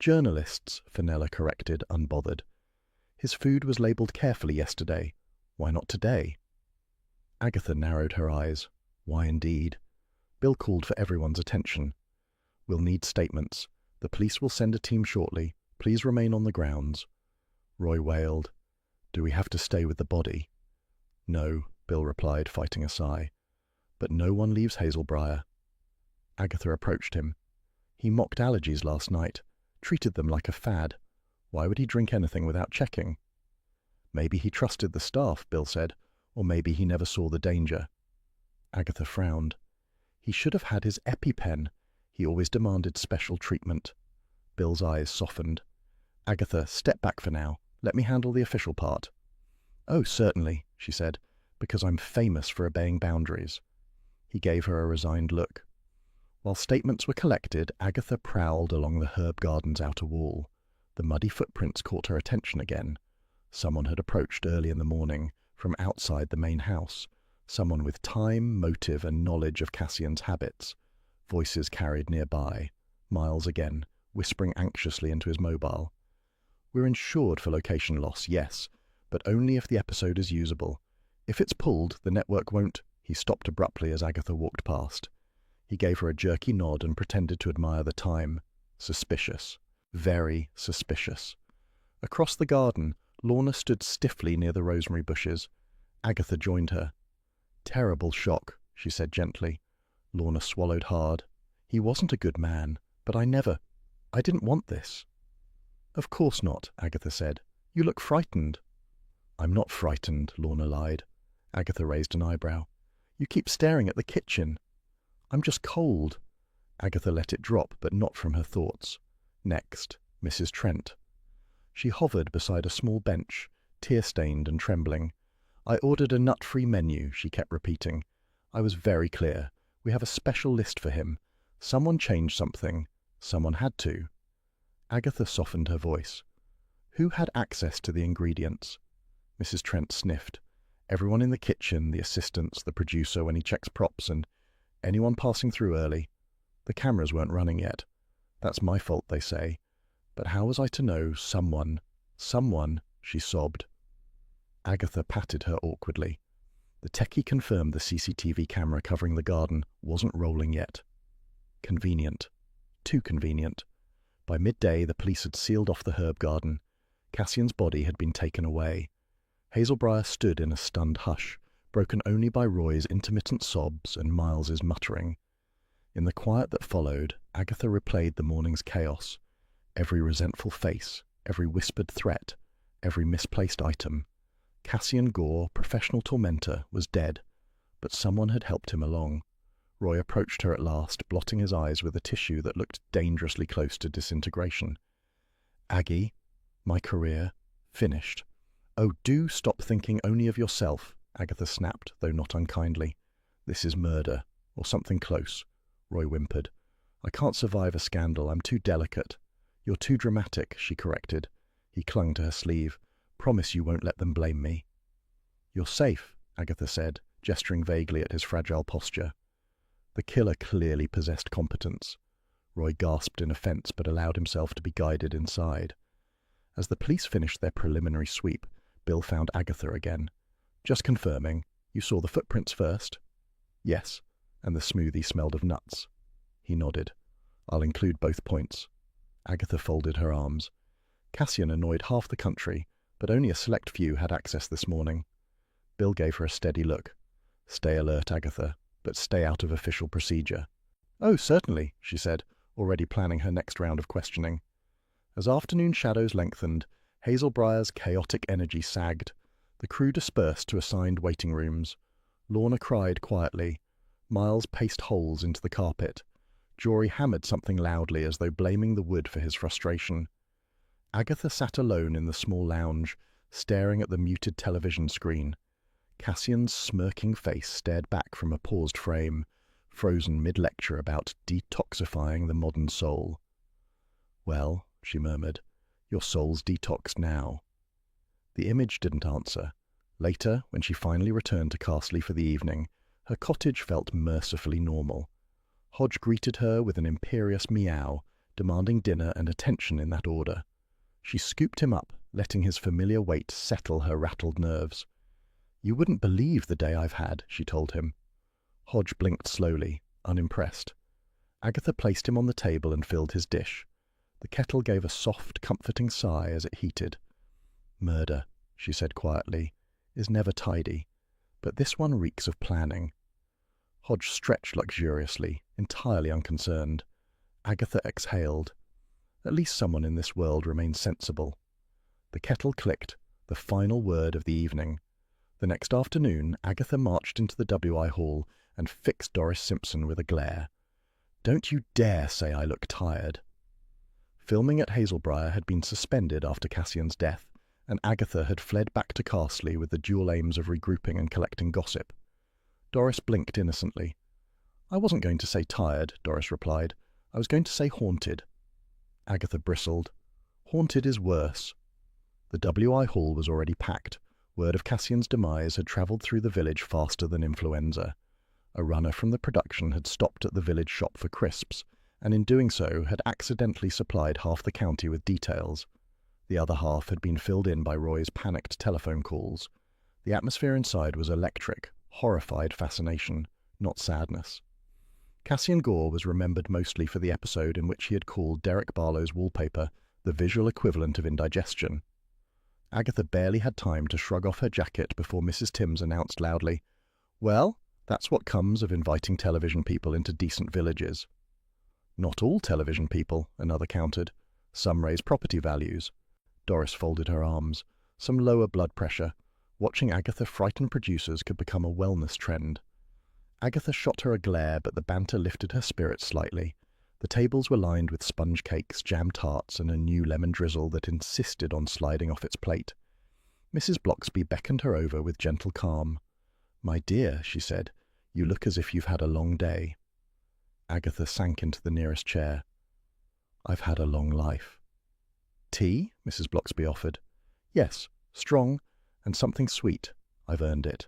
"Journalists," Fenella corrected, unbothered. "His food was labelled carefully yesterday. Why not today?" Agatha narrowed her eyes. Why indeed? Bill called for everyone's attention. "We'll need statements. The police will send a team shortly. Please remain on the grounds." Roy wailed. "Do we have to stay with the body?" "No," Bill replied, fighting a sigh. "But no one leaves Hazelbriar." Agatha approached him. "He mocked allergies last night, treated them like a fad. Why would he drink anything without checking?" "Maybe he trusted the staff," Bill said, "or maybe he never saw the danger." Agatha frowned. "He should have had his EpiPen. He always demanded special treatment." Bill's eyes softened. "Agatha, step back for now. Let me handle the official part." "Oh, certainly," she said, "because I'm famous for obeying boundaries." He gave her a resigned look. While statements were collected, Agatha prowled along the herb garden's outer wall. The muddy footprints caught her attention again. Someone had approached early in the morning, from outside the main house. Someone with time, motive, and knowledge of Cassian's habits. Voices carried nearby. Miles again, whispering anxiously into his mobile. "We're insured for location loss, yes, but only if the episode is usable. If it's pulled, the network won't—" He stopped abruptly as Agatha walked past. He gave her a jerky nod and pretended to admire the time. Suspicious. Very suspicious. Across the garden, Lorna stood stiffly near the rosemary bushes. Agatha joined her. "Terrible shock," she said gently. Lorna swallowed hard. "He wasn't a good man, but I didn't want this." "Of course not," Agatha said. "You look frightened." "I'm not frightened," Lorna lied. Agatha raised an eyebrow. "You keep staring at the kitchen." "I'm just cold." Agatha let it drop, but not from her thoughts. Next, Mrs. Trent. She hovered beside a small bench, tear-stained and trembling. "I ordered a nut-free menu," she kept repeating. "I was very clear. We have a special list for him. Someone changed something. Someone had to." Agatha softened her voice. "Who had access to the ingredients?" Mrs. Trent sniffed. "Everyone in the kitchen, the assistants, the producer when he checks props, and anyone passing through early. The cameras weren't running yet. That's my fault, they say. But how was I to know someone, she sobbed. Agatha patted her awkwardly. The techie confirmed the CCTV camera covering the garden wasn't rolling yet. Convenient. Too convenient. By midday, the police had sealed off the herb garden. Cassian's body had been taken away. Hazelbriar stood in a stunned hush, broken only by Roy's intermittent sobs and Miles's muttering. In the quiet that followed, Agatha replayed the morning's chaos. Every resentful face, every whispered threat, every misplaced item. Cassian Gore, professional tormentor, was dead, but someone had helped him along. Roy approached her at last, blotting his eyes with a tissue that looked dangerously close to disintegration. "Aggie, my career, finished. Oh, do stop thinking only of yourself," Agatha snapped, though not unkindly. "This is murder, or something close," Roy whimpered. "I can't survive a scandal, I'm too delicate." "You're too dramatic," she corrected. He clung to her sleeve. "Promise you won't let them blame me." "You're safe," Agatha said, gesturing vaguely at his fragile posture. The killer clearly possessed competence. Roy gasped in offense but allowed himself to be guided inside. As the police finished their preliminary sweep, Bill found Agatha again. "Just confirming, you saw the footprints first?" "Yes, and the smoothie smelled of nuts." He nodded. "I'll include both points." Agatha folded her arms. Cassian annoyed half the country, but only a select few had access this morning. Bill gave her a steady look. "Stay alert, Agatha, but stay out of official procedure." "Oh, certainly," she said, already planning her next round of questioning. As afternoon shadows lengthened, Hazelbriar's chaotic energy sagged. The crew dispersed to assigned waiting rooms. Lorna cried quietly. Miles paced holes into the carpet. Jory hammered something loudly as though blaming the wood for his frustration. Agatha sat alone in the small lounge, staring at the muted television screen. Cassian's smirking face stared back from a paused frame, frozen mid-lecture about detoxifying the modern soul. "Well," she murmured, "your soul's detoxed now." The image didn't answer. Later, when she finally returned to Castley for the evening, her cottage felt mercifully normal. Hodge greeted her with an imperious meow, demanding dinner and attention in that order. She scooped him up, letting his familiar weight settle her rattled nerves. "You wouldn't believe the day I've had," she told him. Hodge blinked slowly, unimpressed. Agatha placed him on the table and filled his dish. The kettle gave a soft, comforting sigh as it heated. "Murder," she said quietly, "is never tidy, but this one reeks of planning." Hodge stretched luxuriously, entirely unconcerned. Agatha exhaled. At least someone in this world remained sensible. The kettle clicked, the final word of the evening. The next afternoon, Agatha marched into the WI hall and fixed Doris Simpson with a glare. "Don't you dare say I look tired." Filming at Hazelbriar had been suspended after Cassian's death, and Agatha had fled back to Castley with the dual aims of regrouping and collecting gossip. Doris blinked innocently. "I wasn't going to say tired," Doris replied. "I was going to say haunted." Agatha bristled. "Haunted is worse." The WI hall was already packed. Word of Cassian's demise had travelled through the village faster than influenza. A runner from the production had stopped at the village shop for crisps, and in doing so had accidentally supplied half the county with details. The other half had been filled in by Roy's panicked telephone calls. The atmosphere inside was electric, horrified fascination, not sadness. Cassian Gore was remembered mostly for the episode in which he had called Derek Barlow's wallpaper the visual equivalent of indigestion. Agatha barely had time to shrug off her jacket before Mrs. Timms announced loudly, "Well, that's what comes of inviting television people into decent villages." "Not all television people," another countered. "Some raise property values." Doris folded her arms. Some lower blood pressure. Watching Agatha frighten producers could become a wellness trend. Agatha shot her a glare, but the banter lifted her spirits slightly. The tables were lined with sponge cakes, jam tarts, and a new lemon drizzle that insisted on sliding off its plate. Mrs. Bloxby beckoned her over with gentle calm. "My dear," she said, "you look as if you've had a long day." Agatha sank into the nearest chair. "I've had a long life." "Tea?" Mrs. Bloxby offered. "Yes, strong, and something sweet. I've earned it."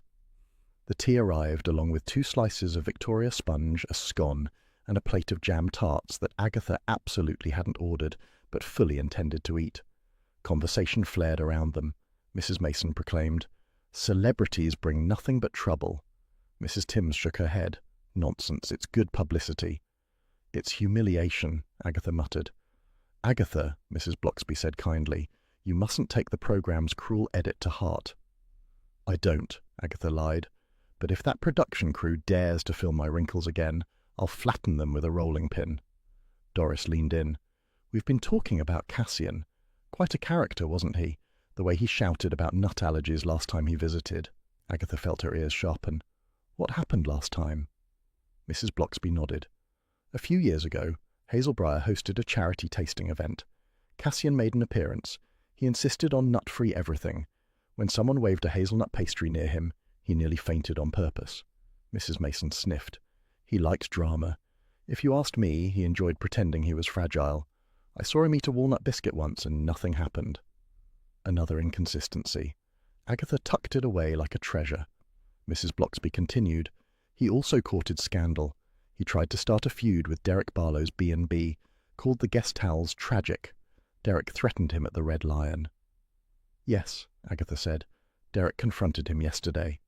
The tea arrived along with 2 slices of Victoria sponge, a scone, and a plate of jam tarts that Agatha absolutely hadn't ordered, but fully intended to eat. Conversation flared around them. Mrs. Mason proclaimed, "Celebrities bring nothing but trouble." Mrs. Timms shook her head. "Nonsense, it's good publicity." "It's humiliation," Agatha muttered. "Agatha," Mrs. Bloxby said kindly, "you mustn't take the programme's cruel edit to heart." "I don't," Agatha lied. "But if that production crew dares to film my wrinkles again, I'll flatten them with a rolling pin." Doris leaned in. "We've been talking about Cassian. Quite a character, wasn't he? The way he shouted about nut allergies last time he visited." Agatha felt her ears sharpen. "What happened last time?" Mrs. Bloxby nodded. "A few years ago, Hazelbriar hosted a charity tasting event. Cassian made an appearance. He insisted on nut-free everything. When someone waved a hazelnut pastry near him, he nearly fainted on purpose." Mrs. Mason sniffed. "He liked drama. If you asked me, he enjoyed pretending he was fragile. I saw him eat a walnut biscuit once and nothing happened." Another inconsistency. Agatha tucked it away like a treasure. Mrs. Bloxby continued. "He also courted scandal. He tried to start a feud with Derek Barlow's B&B, called the guest towels tragic. Derek threatened him at the Red Lion." "Yes," Agatha said. "Derek confronted him yesterday."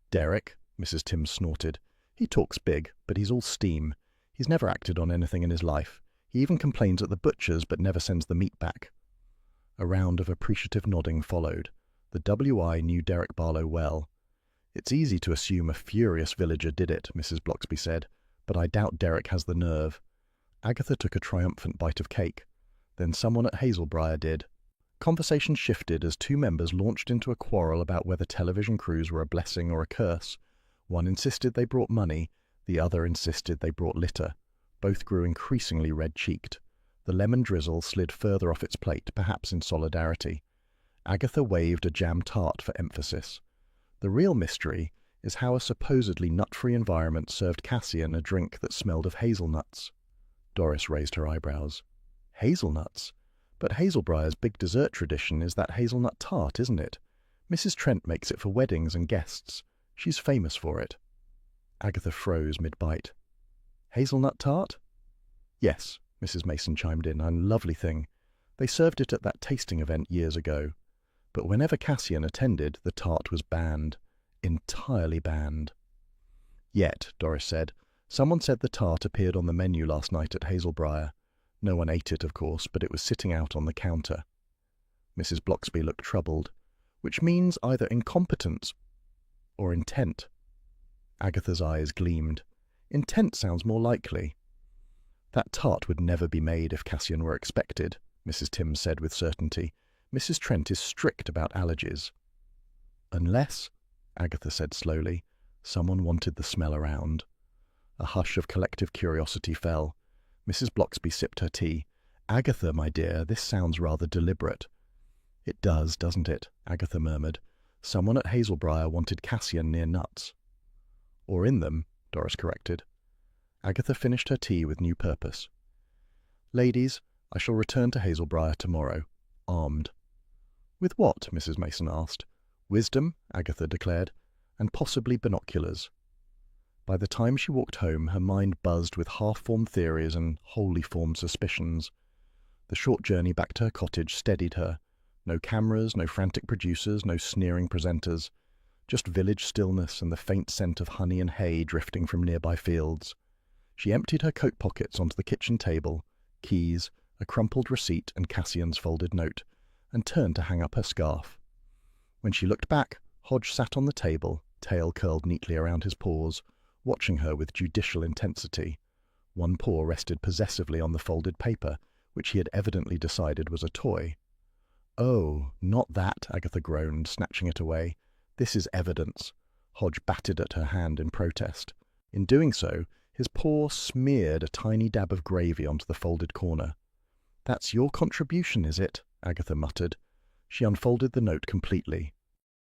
"Derek?" Mrs. Timms snorted. "He talks big, but he's all steam. He's never acted on anything in his life. He even complains at the butcher's but never sends the meat back." A round of appreciative nodding followed. The WI knew Derek Barlow well. "It's easy to assume a furious villager did it," Mrs. Bloxby said, "but I doubt Derek has the nerve." Agatha took a triumphant bite of cake. Then someone at Hazelbriar did. Conversation shifted as two members launched into a quarrel about whether television crews were a blessing or a curse. One insisted they brought money, the other insisted they brought litter. Both grew increasingly red-cheeked. The lemon drizzle slid further off its plate, perhaps in solidarity. Agatha waved a jam tart for emphasis. The real mystery is how a supposedly nut-free environment served Cassian a drink that smelled of hazelnuts. Doris raised her eyebrows. Hazelnuts? But Hazelbriar's big dessert tradition is that hazelnut tart, isn't it? Mrs. Trent makes it for weddings and guests. She's famous for it. Agatha froze mid-bite. Hazelnut tart? Yes, Mrs. Mason chimed in. A lovely thing. They served it at that tasting event years ago. But whenever Cassian attended, the tart was banned. Entirely banned. Yet, Doris said, someone said the tart appeared on the menu last night at Hazelbriar. No one ate it, of course, but it was sitting out on the counter. Mrs. Blocksby looked troubled, which means either incompetence or intent. Agatha's eyes gleamed. Intent sounds more likely. That tart would never be made if Cassian were expected, Mrs. Timms said with certainty. Mrs. Trent is strict about allergies. Unless, Agatha said slowly, someone wanted the smell around. A hush of collective curiosity fell. Mrs. Blocksby sipped her tea. Agatha, my dear, this sounds rather deliberate. It does, doesn't it? Agatha murmured. Someone at Hazelbriar wanted Cassian near nuts. Or in them, Doris corrected. Agatha finished her tea with new purpose. Ladies, I shall return to Hazelbriar tomorrow, armed. With what? Mrs. Mason asked. Wisdom, Agatha declared, and possibly binoculars. By the time she walked home, her mind buzzed with half-formed theories and wholly formed suspicions. The short journey back to her cottage steadied her. No cameras, no frantic producers, no sneering presenters. Just village stillness and the faint scent of honey and hay drifting from nearby fields. She emptied her coat pockets onto the kitchen table, keys, a crumpled receipt and Cassian's folded note, and turned to hang up her scarf. When she looked back, Hodge sat on the table, tail curled neatly around his paws, watching her with judicial intensity. One paw rested possessively on the folded paper, which he had evidently decided was a toy. Oh, not that, Agatha groaned, snatching it away. This is evidence. Hodge batted at her hand in protest. In doing so, his paw smeared a tiny dab of gravy onto the folded corner. That's your contribution, is it? Agatha muttered. She unfolded the note completely.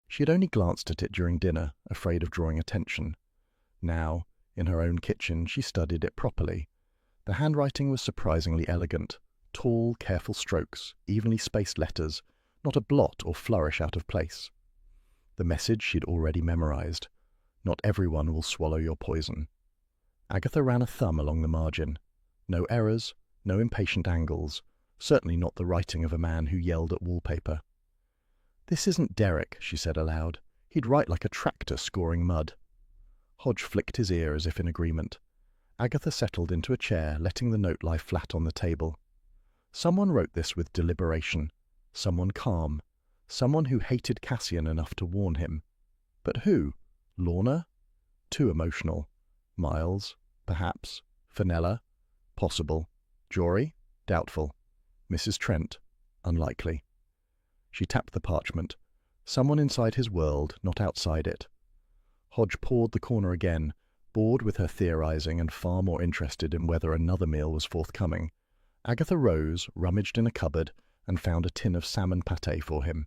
She had only glanced at it during dinner, afraid of drawing attention. Now, in her own kitchen, she studied it properly. The handwriting was surprisingly elegant. Tall, careful strokes, evenly spaced letters, not a blot or flourish out of place. The message she'd already memorized. Not everyone will swallow your poison. Agatha ran a thumb along the margin. No errors, no impatient angles, certainly not the writing of a man who yelled at wallpaper. This isn't Derek, she said aloud. He'd write like a tractor scoring mud. Hodge flicked his ear as if in agreement. Agatha settled into a chair, letting the note lie flat on the table. Someone wrote this with deliberation. Someone calm. Someone who hated Cassian enough to warn him. But who? Lorna? Too emotional. Miles? Perhaps. Fenella? Possible. Jory? Doubtful. Mrs. Trent? Unlikely. She tapped the parchment. Someone inside his world, not outside it. Hodge pawed the corner again, bored with her theorizing and far more interested in whether another meal was forthcoming. Agatha rose, rummaged in a cupboard, and found a tin of salmon pâté for him.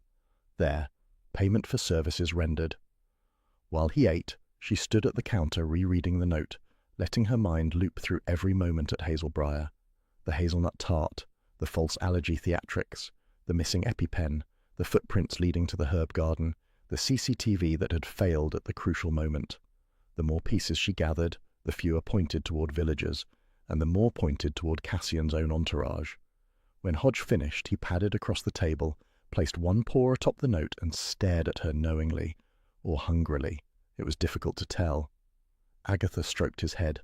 There, payment for services rendered. While he ate, she stood at the counter rereading the note, letting her mind loop through every moment at Hazelbriar. The hazelnut tart, the false allergy theatrics, the missing EpiPen, the footprints leading to the herb garden, the CCTV that had failed at the crucial moment. The more pieces she gathered, the fewer pointed toward villagers, and the more pointed toward Cassian's own entourage. When Hodge finished, he padded across the table, placed one paw atop the note, and stared at her knowingly, or hungrily. It was difficult to tell. Agatha stroked his head.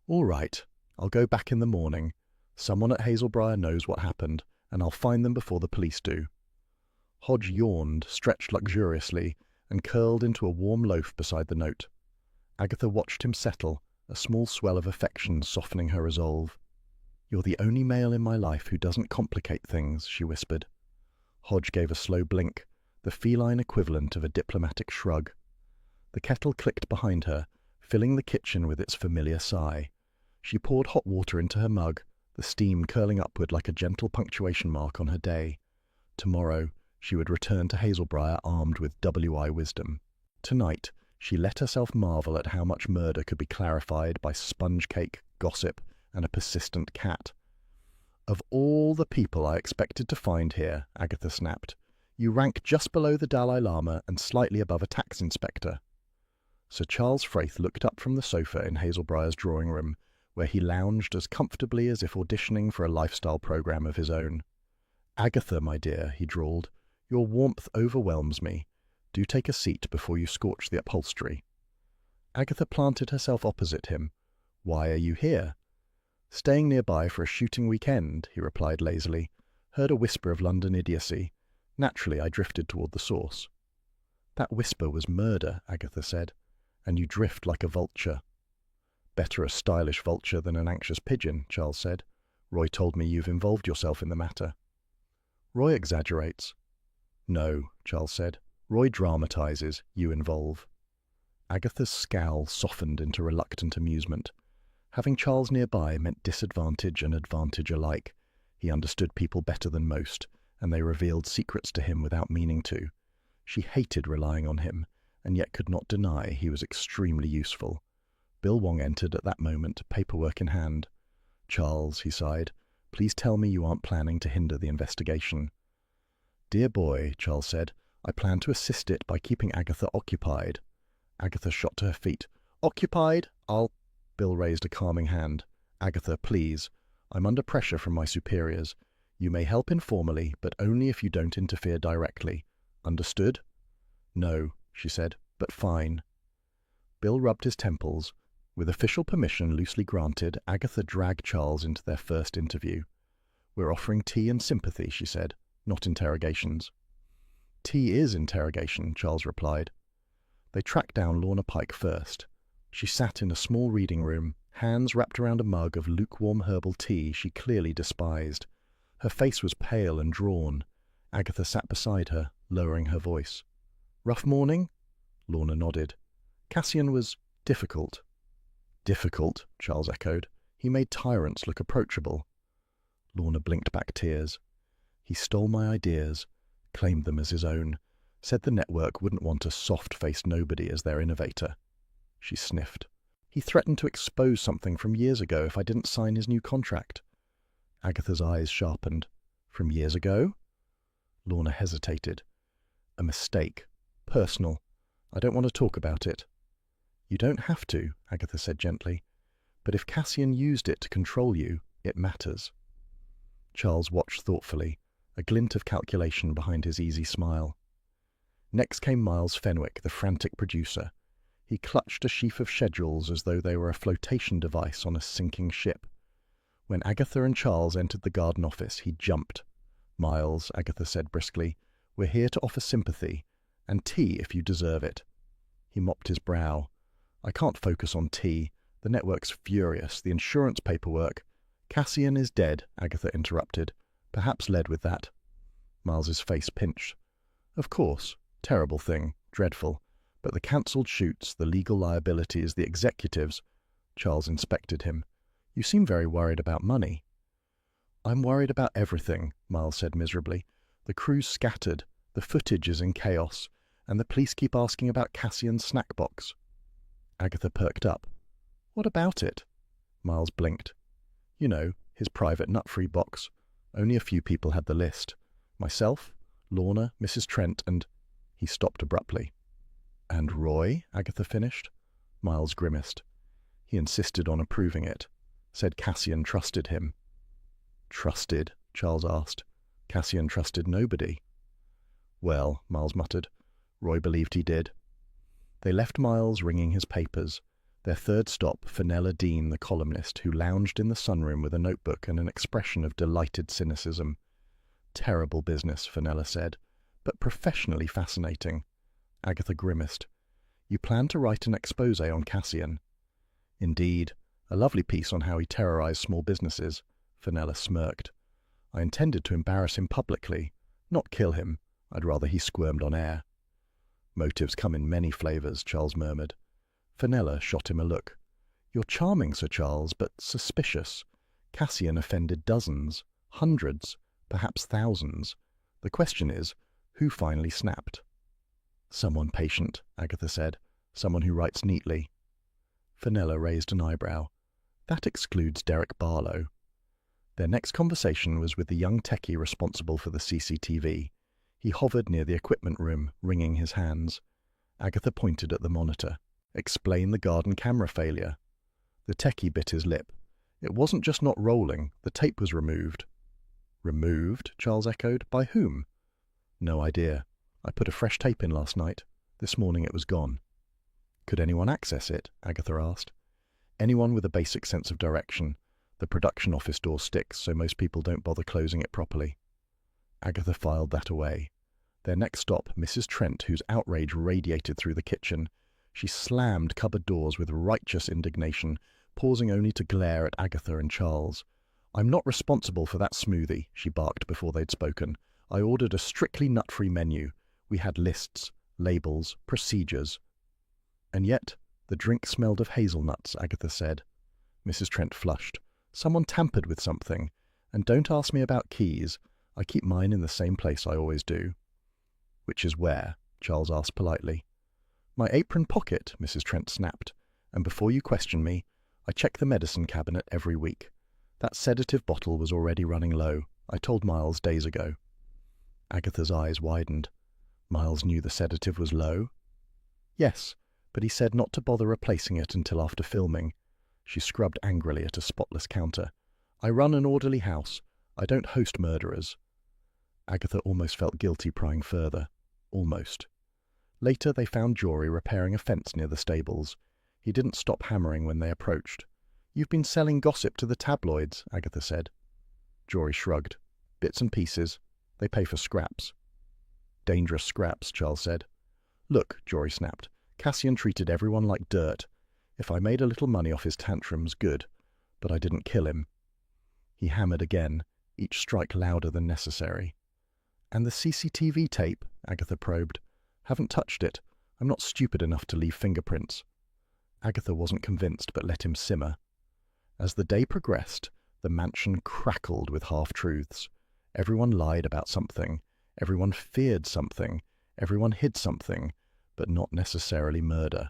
All right, I'll go back in the morning. Someone at Hazelbriar knows what happened, and I'll find them before the police do. Hodge yawned, stretched luxuriously, and curled into a warm loaf beside the note. Agatha watched him settle, a small swell of affection softening her resolve. "You're the only male in my life who doesn't complicate things," she whispered. Hodge gave a slow blink, the feline equivalent of a diplomatic shrug. The kettle clicked behind her, filling the kitchen with its familiar sigh. She poured hot water into her mug, the steam curling upward like a gentle punctuation mark on her day. Tomorrow she would return to Hazelbriar armed with WI wisdom. Tonight she let herself marvel at how much murder could be clarified by sponge cake, gossip, and a persistent cat. "Of all the people I expected to find here," Agatha snapped, "you rank just below the Dalai Lama and slightly above a tax inspector." Sir Charles Frayth looked up from the sofa in Hazelbriar's drawing room, where he lounged as comfortably as if auditioning for a lifestyle program of his own. "Agatha, my dear," he drawled, "your warmth overwhelms me. Do take a seat before you scorch the upholstery." Agatha planted herself opposite him. "Why are you here?" "Staying nearby for a shooting weekend," he replied lazily. "Heard a whisper of London idiocy. Naturally, I drifted toward the source." "That whisper was murder," Agatha said, "and you drift like a vulture." "Better a stylish vulture than an anxious pigeon," Charles said. "Roy told me you've involved yourself in the matter." "Roy exaggerates." "No," Charles said. "Roy dramatizes, you involve." Agatha's scowl softened into reluctant amusement. Having Charles nearby meant disadvantage and advantage alike. He understood people better than most, and they revealed secrets to him without meaning to. She hated relying on him, and yet could not deny he was extremely useful. Bill Wong entered at that moment, paperwork in hand. "Charles," he sighed, "please tell me you aren't planning to hinder the investigation." "Dear boy," Charles said, "I plan to assist it by keeping Agatha occupied." Agatha shot to her feet. "Occupied? I'll—" Bill raised a calming hand. "Agatha, please. I'm under pressure from my superiors. You may help informally, but only if you don't interfere directly. Understood?" "No," she said, "but fine." Bill rubbed his temples. With official permission loosely granted, Agatha dragged Charles into their first interview. "We're offering tea and sympathy," she said, "not interrogations." "Tea is interrogation," Charles replied. They tracked down Lorna Pike first. She sat in a small reading room, hands wrapped around a mug of lukewarm herbal tea she clearly despised. Her face was pale and drawn. Agatha sat beside her, lowering her voice. "Rough morning?" Lorna nodded. "Cassian was difficult." "Difficult," Charles echoed. "He made tyrants look approachable." Lorna blinked back tears. "He stole my ideas, claimed them as his own, said the network wouldn't want a soft-faced nobody as their innovator." She sniffed. "He threatened to expose something from years ago if I didn't sign his new contract." Agatha's eyes sharpened. "From years ago?" Lorna hesitated. "A mistake. Personal. I don't want to talk about it." "You don't have to," Agatha said gently. "But if Cassian used it to control you, it matters." Charles watched thoughtfully, a glint of calculation behind his easy smile. Next came Miles Fenwick, the frantic producer. He clutched a sheaf of schedules as though they were a flotation device on a sinking ship. When Agatha and Charles entered the garden office, he jumped. "Miles," Agatha said briskly, "we're here to offer sympathy, and tea if you deserve it." He mopped his brow. "I can't focus on tea. The network's furious. The insurance paperwork—" "Cassian is dead," Agatha interrupted. "Perhaps led with that." Miles's face pinched. "Of course. Terrible thing. Dreadful. But the cancelled shoots, the legal liabilities, the executives—" Charles inspected him. "You seem very worried about money." "I'm worried about everything," Miles said miserably. "The crew's scattered, the footage is in chaos, and the police keep asking about Cassian's snack box." Agatha perked up. "What about it?" Miles blinked. "You know, his private nut-free box. Only a few people had the list. Myself, Lorna, Mrs. Trent, and—" He stopped abruptly. "And Roy?" Agatha finished. Miles grimaced. "He insisted on approving it. Said Cassian trusted him." "Trusted?" Charles asked. "Cassian trusted nobody." "Well," Miles muttered, "Roy believed he did." They left Miles ringing his papers. Their third stop, Fenella Dean, the columnist, who lounged in the sunroom with a notebook and an expression of delighted cynicism. "Terrible business," Fenella said, "but professionally fascinating." Agatha grimaced. "You plan to write an exposé on Cassian?" "Indeed. A lovely piece on how he terrorized small businesses. Fenella smirked. I intended to embarrass him publicly, not kill him. I'd rather he squirmed on air. Motives come in many flavors, Charles murmured. Fenella shot him a look. You're charming, Sir Charles, but suspicious. Cassian offended dozens, hundreds, perhaps thousands. The question is, who finally snapped? Someone patient, Agatha said. Someone who writes neatly. Fenella raised an eyebrow. That excludes Derek Barlow. Their next conversation was with the young techie responsible for the CCTV. He hovered near the equipment room, wringing his hands. Agatha pointed at the monitor. Explain the garden camera failure. The techie bit his lip. It wasn't just not rolling, the tape was removed. Removed? Charles echoed. By whom? No idea. I put a fresh tape in last night. This morning it was gone. Could anyone access it? Agatha asked. Anyone with a basic sense of direction. The production office door sticks, so most people don't bother closing it properly. Agatha filed that away. Their next stop, Mrs. Trent, whose outrage radiated through the kitchen. She slammed cupboard doors with righteous indignation, pausing only to glare at Agatha and Charles. I'm not responsible for that smoothie, she barked before they'd spoken. I ordered a strictly nut-free menu. We had lists, labels, procedures. And yet, the drink smelled of hazelnuts, Agatha said. Mrs. Trent flushed. Someone tampered with something. And don't ask me about keys. I keep mine in the same place I always do. Which is where? Charles asked politely. My apron pocket, Mrs. Trent snapped. And before you question me, I check the medicine cabinet every week. That sedative bottle was already running low. I told Miles days ago. Agatha's eyes widened. Miles knew the sedative was low? Yes, but he said not to bother replacing it until after filming. She scrubbed angrily at a spotless counter. I run an orderly house. I don't host murderers. Agatha almost felt guilty prying further. Almost. Later they found Jory repairing a fence near the stables. He didn't stop hammering when they approached. You've been selling gossip to the tabloids, Agatha said. Jory shrugged. Bits and pieces. They pay for scraps. Dangerous scraps, Charles said. Look, Jory snapped. Cassian treated everyone like dirt. If I made a little money off his tantrums, good. But I didn't kill him. He hammered again, each strike louder than necessary. And the CCTV tape? Agatha probed. Haven't touched it. I'm not stupid enough to leave fingerprints. Agatha wasn't convinced, but let him simmer. As the day progressed, the mansion crackled with half-truths. Everyone lied about something. Everyone feared something. Everyone hid something, but not necessarily murder.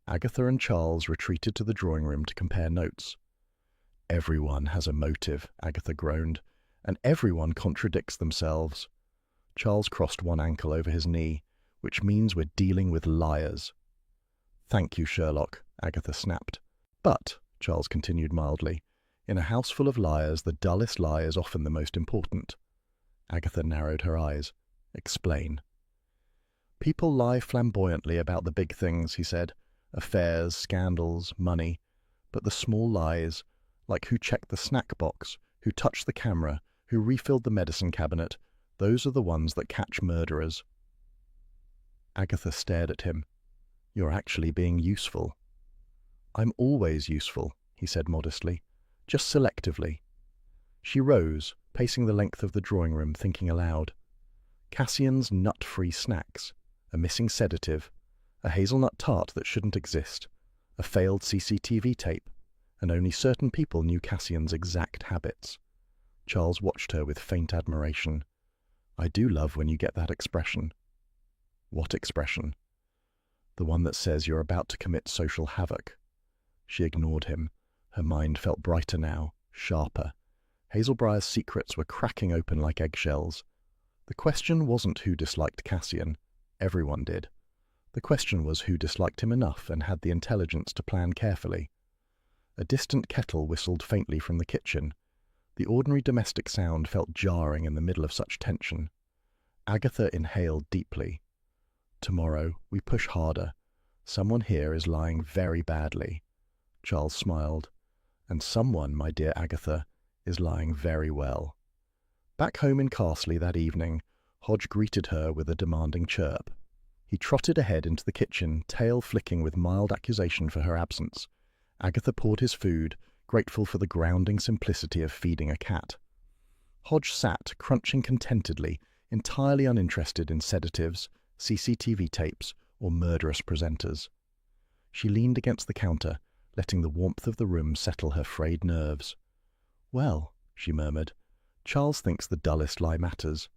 Agatha and Charles retreated to the drawing room to compare notes. Everyone has a motive, Agatha groaned, and everyone contradicts themselves. Charles crossed one ankle over his knee, which means we're dealing with liars. Thank you, Sherlock, Agatha snapped. But, Charles continued mildly, in a house full of liars, the dullest lie is often the most important. Agatha narrowed her eyes. Explain. People lie flamboyantly about the big things, he said. Affairs, scandals, money. But the small lies, like who checked the snack box, who touched the camera, who refilled the medicine cabinet, those are the ones that catch murderers. Agatha stared at him. You're actually being useful. I'm always useful, he said modestly, just selectively. She rose, pacing the length of the drawing room, thinking aloud. Cassian's nut-free snacks, a missing sedative, a hazelnut tart that shouldn't exist, a failed CCTV tape, and only certain people knew Cassian's exact habits. Charles watched her with faint admiration. I do love when you get that expression. What expression? The one that says you're about to commit social havoc. She ignored him. Her mind felt brighter now, sharper. Hazelbriar's secrets were cracking open like eggshells. The question wasn't who disliked Cassian. Everyone did. The question was who disliked him enough and had the intelligence to plan carefully. A distant kettle whistled faintly from the kitchen. The ordinary domestic sound felt jarring in the middle of such tension. Agatha inhaled deeply. Tomorrow, we push harder. Someone here is lying very badly. Charles smiled. And someone, my dear Agatha, is lying very well. Back home in Carsley that evening, Hodge greeted her with a demanding chirp. He trotted ahead into the kitchen, tail flicking with mild accusation for her absence. Agatha poured his food, grateful for the grounding simplicity of feeding a cat. Hodge sat, crunching contentedly, entirely uninterested in sedatives, CCTV tapes, or murderous presenters. She leaned against the counter, letting the warmth of the room settle her frayed nerves. "Well," she murmured, "Charles thinks the dullest lie matters.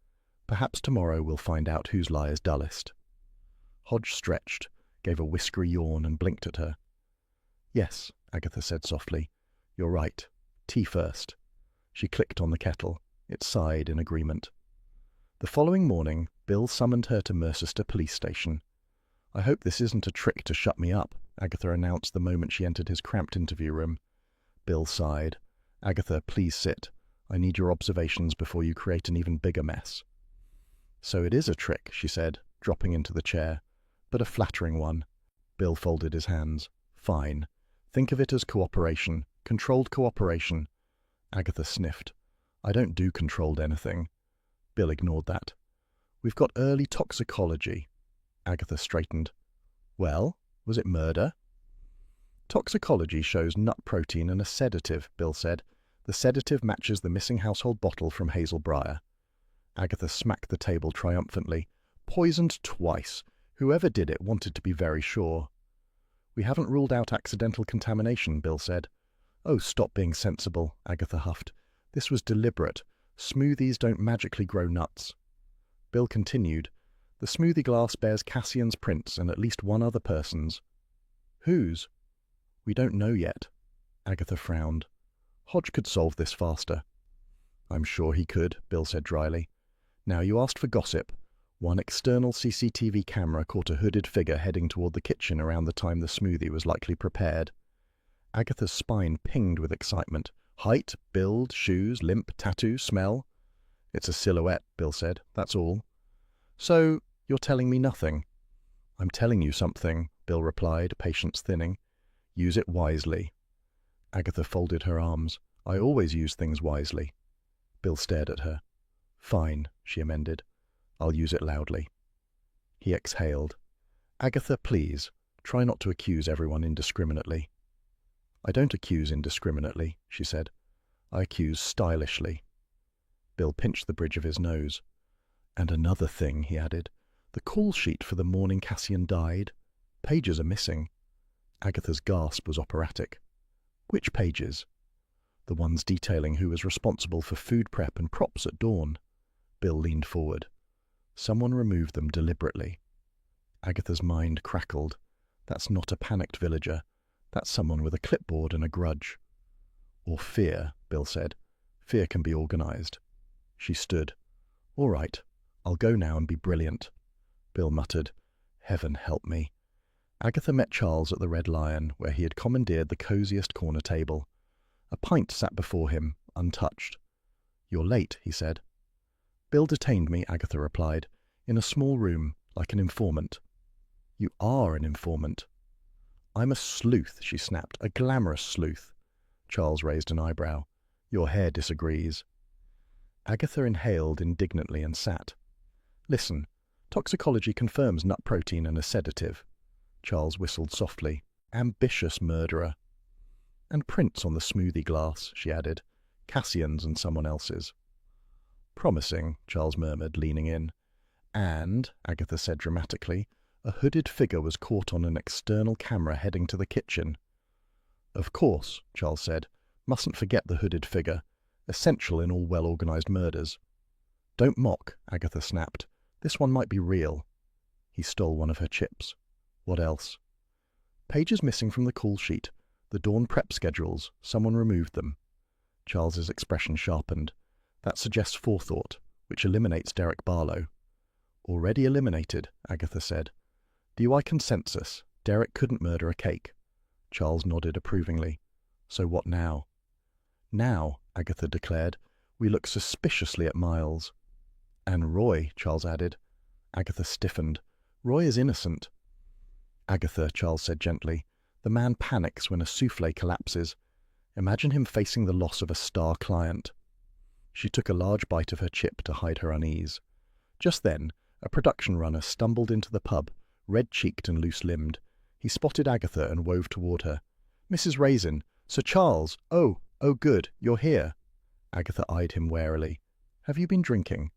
Perhaps tomorrow we'll find out whose lie is dullest." Hodge stretched, gave a whiskery yawn, and blinked at her. "Yes," Agatha said softly. "You're right. Tea first." She clicked on the kettle. It sighed in agreement. The following morning, Bill summoned her to Mercester Police Station. "I hope this isn't a trick to shut me up," Agatha announced the moment she entered his cramped interview room. Bill sighed. "Agatha, please sit. I need your observations before you create an even bigger mess." "So it is a trick," she said, dropping into the chair. "But a flattering one." Bill folded his hands. "Fine. Think of it as cooperation. Controlled cooperation." Agatha sniffed. "I don't do controlled anything." Bill ignored that. "We've got early toxicology." Agatha straightened. "Well, was it murder?" "Toxicology shows nut protein and a sedative," Bill said. "The sedative matches the missing household bottle from Hazel Briar." Agatha smacked the table triumphantly. "Poisoned twice. Whoever did it wanted to be very sure." "We haven't ruled out accidental contamination," Bill said. "Oh, stop being sensible," Agatha huffed. "This was deliberate. Smoothies don't magically grow nuts." Bill continued. "The smoothie glass bears Cassian's prints and at least one other person's." "Whose?" "We don't know yet." Agatha frowned. "Hodge could solve this faster." "I'm sure he could," Bill said dryly. "Now, you asked for gossip. One external CCTV camera caught a hooded figure heading toward the kitchen around the time the smoothie was likely prepared." Agatha's spine pinged with excitement. "Height, build, shoes, limp, tattoo, smell?" "It's a silhouette," Bill said. "That's all." "So, you're telling me nothing?" "I'm telling you something," Bill replied, patience thinning. "Use it wisely." Agatha folded her arms. "I always use things wisely." Bill stared at her. "Fine," she amended. "I'll use it loudly." He exhaled. "Agatha, please, try not to accuse everyone indiscriminately." "I don't accuse indiscriminately," she said. "I accuse stylishly." Bill pinched the bridge of his nose. "And another thing," he added. "The call sheet for the morning Cassian died. Pages are missing." Agatha's gasp was operatic. "Which pages?" "The ones detailing who was responsible for food prep and props at dawn." Bill leaned forward. "Someone removed them deliberately." Agatha's mind crackled. "That's not a panicked villager. That's someone with a clipboard and a grudge." "Or fear," Bill said. "Fear can be organized." She stood. "All right, I'll go now and be brilliant." Bill muttered, "Heaven help me." Agatha met Charles at the Red Lion, where he had commandeered the coziest corner table. A pint sat before him, untouched. "You're late," he said. "Bill detained me," Agatha replied, "in a small room, like an informant." "You are an informant." "I'm a sleuth," she snapped, "a glamorous sleuth." Charles raised an eyebrow. "Your hair disagrees." Agatha inhaled indignantly and sat. "Listen, toxicology confirms nut protein and a sedative." Charles whistled softly. "Ambitious murderer." "And prints on the smoothie glass," she added. "Cassian's and someone else's." "Promising," Charles murmured, leaning in. "And," Agatha said dramatically, "a hooded figure was caught on an external camera heading to the kitchen." "Of course," Charles said. "Mustn't forget the hooded figure. Essential in all well-organized murders." "Don't mock," Agatha snapped. "This one might be real." He stole one of her chips. "What else?" "Pages missing from the call sheet. The dawn prep schedules. Someone removed them." Charles's expression sharpened. "That suggests forethought, which eliminates Derek Barlow." "Already eliminated," Agatha said. DUI consensus. Derek couldn't murder a cake. Charles nodded approvingly. "So what now?" "Now," Agatha declared, "we look suspiciously at Miles." "And Roy," Charles added. Agatha stiffened. "Roy is innocent." "Agatha," Charles said gently, "the man panics when a souffle collapses. Imagine him facing the loss of a star client." She took a large bite of her chip to hide her unease. Just then, a production runner stumbled into the pub, red-cheeked and loose-limbed. He spotted Agatha and wove toward her. "Mrs. Raisin, Sir Charles! Oh, good, you're here. Agatha eyed him warily. Have you been drinking?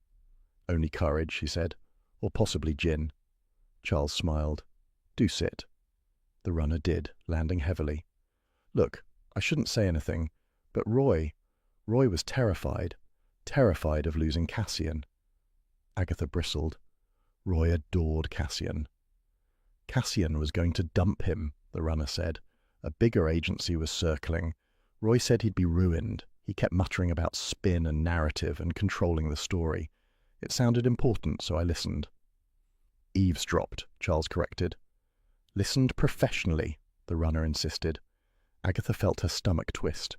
Only courage, he said. Or possibly gin. Charles smiled. Do sit. The runner did, landing heavily. Look, I shouldn't say anything, but Roy was terrified of losing Cassian. Agatha bristled. Roy adored Cassian. Cassian was going to dump him, the runner said. A bigger agency was circling. Roy said he'd be ruined. He kept muttering about spin and narrative and controlling the story. It sounded important, so I listened. Eavesdropped, Charles corrected. Listened professionally, the runner insisted. Agatha felt her stomach twist.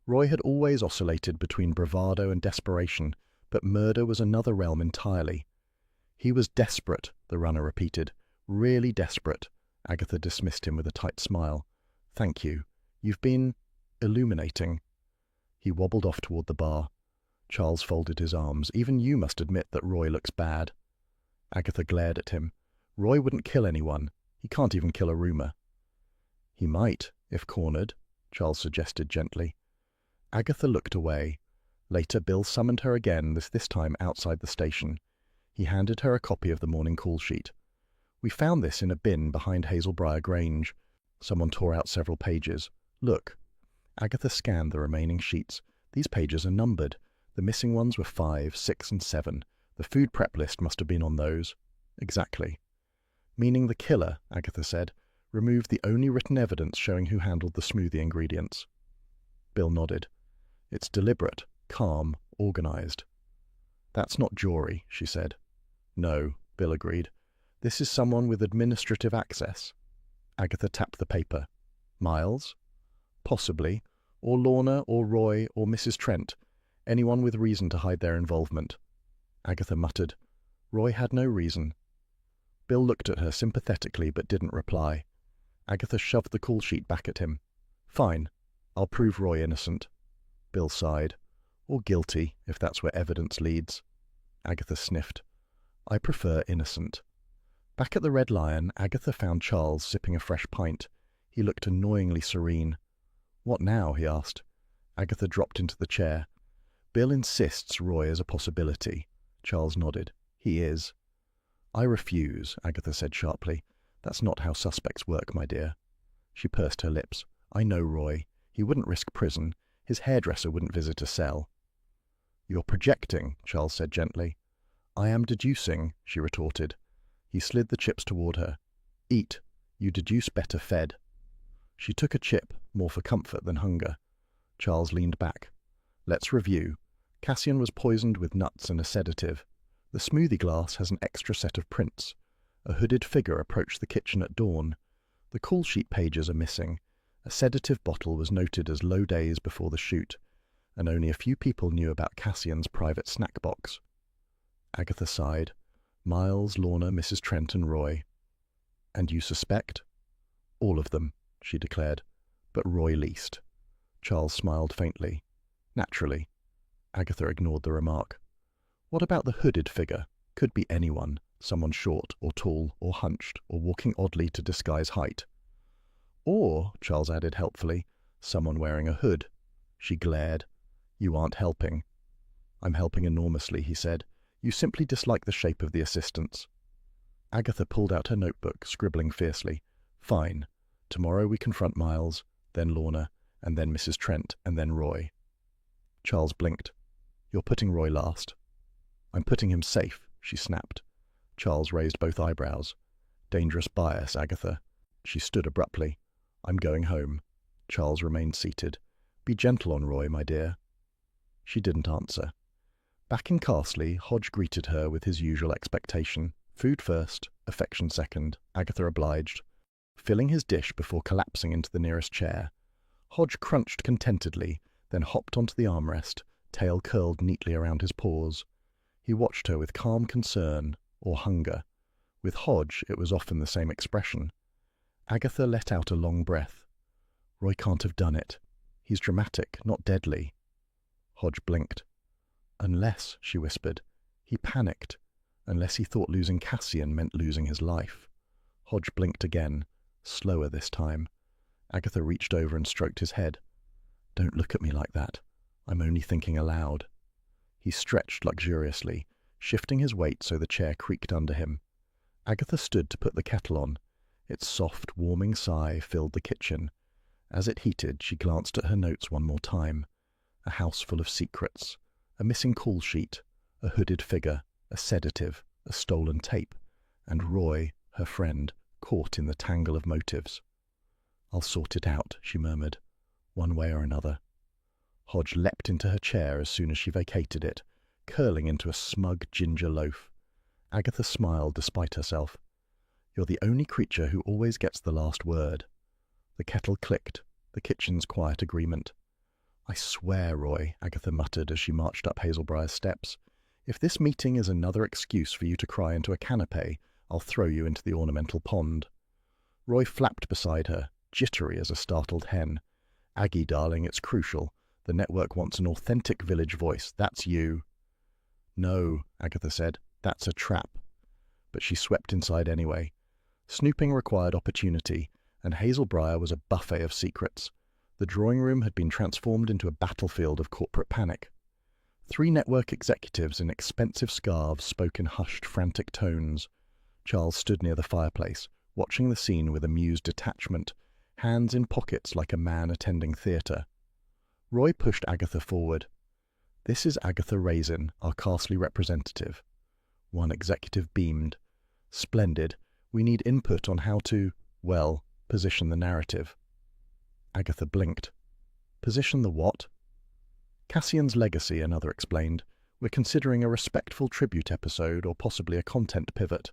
Roy had always oscillated between bravado and desperation, but murder was another realm entirely. He was desperate, the runner repeated. Really desperate. Agatha dismissed him with a tight smile. Thank you. You've been illuminating. He wobbled off toward the bar. Charles folded his arms. Even you must admit that Roy looks bad. Agatha glared at him. Roy wouldn't kill anyone. He can't even kill a rumour. He might, if cornered, Charles suggested gently. Agatha looked away. Later, Bill summoned her again, this time outside the station. He handed her a copy of the morning call sheet. We found this in a bin behind Hazelbriar Grange. Someone tore out several pages. Look. Agatha scanned the remaining sheets. These pages are numbered. The missing ones were 5, 6, and 7. The food prep list must have been on those. Exactly. Meaning the killer, Agatha said, removed the only written evidence showing who handled the smoothie ingredients. Bill nodded. It's deliberate, calm, organized. That's not Jory, she said. No, Bill agreed. This is someone with administrative access. Agatha tapped the paper. Miles? Possibly. Or Lorna, or Roy, or Mrs. Trent. Anyone with reason to hide their involvement. Agatha muttered. Roy had no reason. Bill looked at her sympathetically but didn't reply. Agatha shoved the call sheet back at him. Fine. I'll prove Roy innocent. Bill sighed. Or guilty, if that's where evidence leads. Agatha sniffed. I prefer innocent. Back at the Red Lion, Agatha found Charles sipping a fresh pint. He looked annoyingly serene. What now? He asked. Agatha dropped into the chair. Bill insists Roy is a possibility. Charles nodded. He is. I refuse, Agatha said sharply. That's not how suspects work, my dear. She pursed her lips. I know Roy. He wouldn't risk prison. His hairdresser wouldn't visit a cell. You're projecting, Charles said gently. I am deducing, she retorted. He slid the chips toward her. Eat. You deduce better fed. She took a chip, more for comfort than hunger. Charles leaned back. Let's review. Cassian was poisoned with nuts and a sedative. The smoothie glass has an extra set of prints. A hooded figure approached the kitchen at dawn. The call sheet pages are missing. A sedative bottle was noted as low days before the shoot, and only a few people knew about Cassian's private snack box. Agatha sighed. Miles, Lorna, Mrs. Trent, and Roy. And you suspect? All of them, she declared, but Roy least. Charles smiled faintly. Naturally. Agatha ignored the remark. What about the hooded figure? Could be anyone, someone short or tall or hunched or walking oddly to disguise height. Or, Charles added helpfully, someone wearing a hood. She glared. You aren't helping. I'm helping enormously, he said. You simply dislike the shape of the assistants. Agatha pulled out her notebook, scribbling fiercely. Fine. Tomorrow we confront Miles, then Lorna, and then Mrs. Trent, and then Roy. Charles blinked. You're putting Roy last. I'm putting him safe, she snapped. Charles raised both eyebrows. Dangerous bias, Agatha. She stood abruptly. I'm going home. Charles remained seated. Be gentle on Roy, my dear. She didn't answer. Back in Carsley, Hodge greeted her with his usual expectation. Food first, affection second, Agatha obliged. Filling his dish before collapsing into the nearest chair. Hodge crunched contentedly, then hopped onto the armrest, tail curled neatly around his paws. He watched her with calm concern, or hunger. With Hodge, it was often the same expression. Agatha let out a long breath. Roy can't have done it. He's dramatic, not deadly. Hodge blinked. Unless, she whispered, he panicked. Unless he thought losing Cassian meant losing his life. Hodge blinked again, slower this time. Agatha reached over and stroked his head. Don't look at me like that. I'm only thinking aloud. He stretched luxuriously, shifting his weight so the chair creaked under him. Agatha stood to put the kettle on. Its soft, warming sigh filled the kitchen. As it heated, she glanced at her notes one more time. A house full of secrets, a missing call sheet, a hooded figure, a sedative, a stolen tape, and Roy, her friend, caught in the tangle of motives. "I'll sort it out," she murmured, "one way or another." Hodge leapt into her chair as soon as she vacated it, curling into a smug ginger loaf. Agatha smiled despite herself. "You're the only creature who always gets the last word." The kettle clicked, the kitchen's quiet agreement. "I swear, Roy," Agatha muttered as she marched up Hazelbriar's steps, "if this meeting is another excuse for you to cry into a canapé, I'll throw you into the ornamental pond." Roy flapped beside her, jittery as a startled hen. "Aggie, darling, it's crucial. The network wants an authentic village voice. That's you." "No," Agatha said, "that's a trap." But she swept inside anyway. Snooping required opportunity, and Hazelbriar was a buffet of secrets. The drawing room had been transformed into a battlefield of corporate panic. 3 network executives in expensive scarves spoke in hushed, frantic tones. Charles stood near the fireplace, watching the scene with amused detachment, hands in pockets like a man attending theatre. Roy pushed Agatha forward. "This is Agatha Raisin, our Castley representative." One executive beamed. "Splendid. We need input on how to, well, position the narrative." Agatha blinked. "Position the what?" "Cassian's legacy," another explained. "We're considering a respectful tribute episode or possibly a content pivot."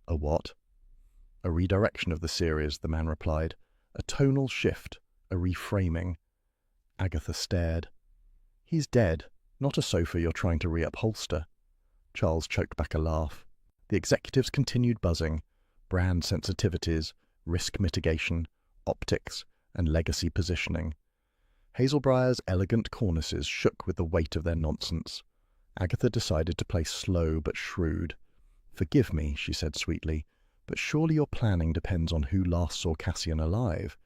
"A what?" "A redirection of the series," the man replied. "A tonal shift, a reframing." Agatha stared. "He's dead, not a sofa you're trying to reupholster." Charles choked back a laugh. The executives continued buzzing. Brand sensitivities, risk mitigation, optics, and legacy positioning. Hazelbriar's elegant cornices shook with the weight of their nonsense. Agatha decided to play slow but shrewd. "Forgive me," she said sweetly, "but surely your planning depends on who last saw Cassian alive,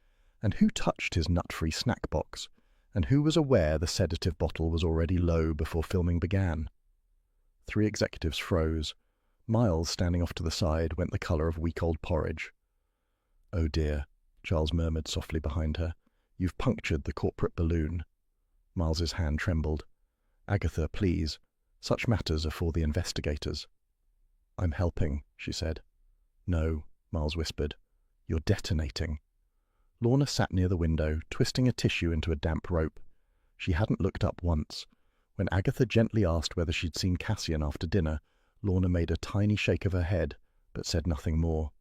and who touched his nut-free snack box, and who was aware the sedative bottle was already low before filming began." 3 executives froze. Miles, standing off to the side, went the colour of week-old porridge. "Oh dear," Charles murmured softly behind her. "You've punctured the corporate balloon." Miles's hand trembled. "Agatha, please. Such matters are for the investigators." "I'm helping," she said. "No," Miles whispered. "You're detonating." Lorna sat near the window, twisting a tissue into a damp rope. She hadn't looked up once. When Agatha gently asked whether she'd seen Cassian after dinner, Lorna made a tiny shake of her head, but said nothing more.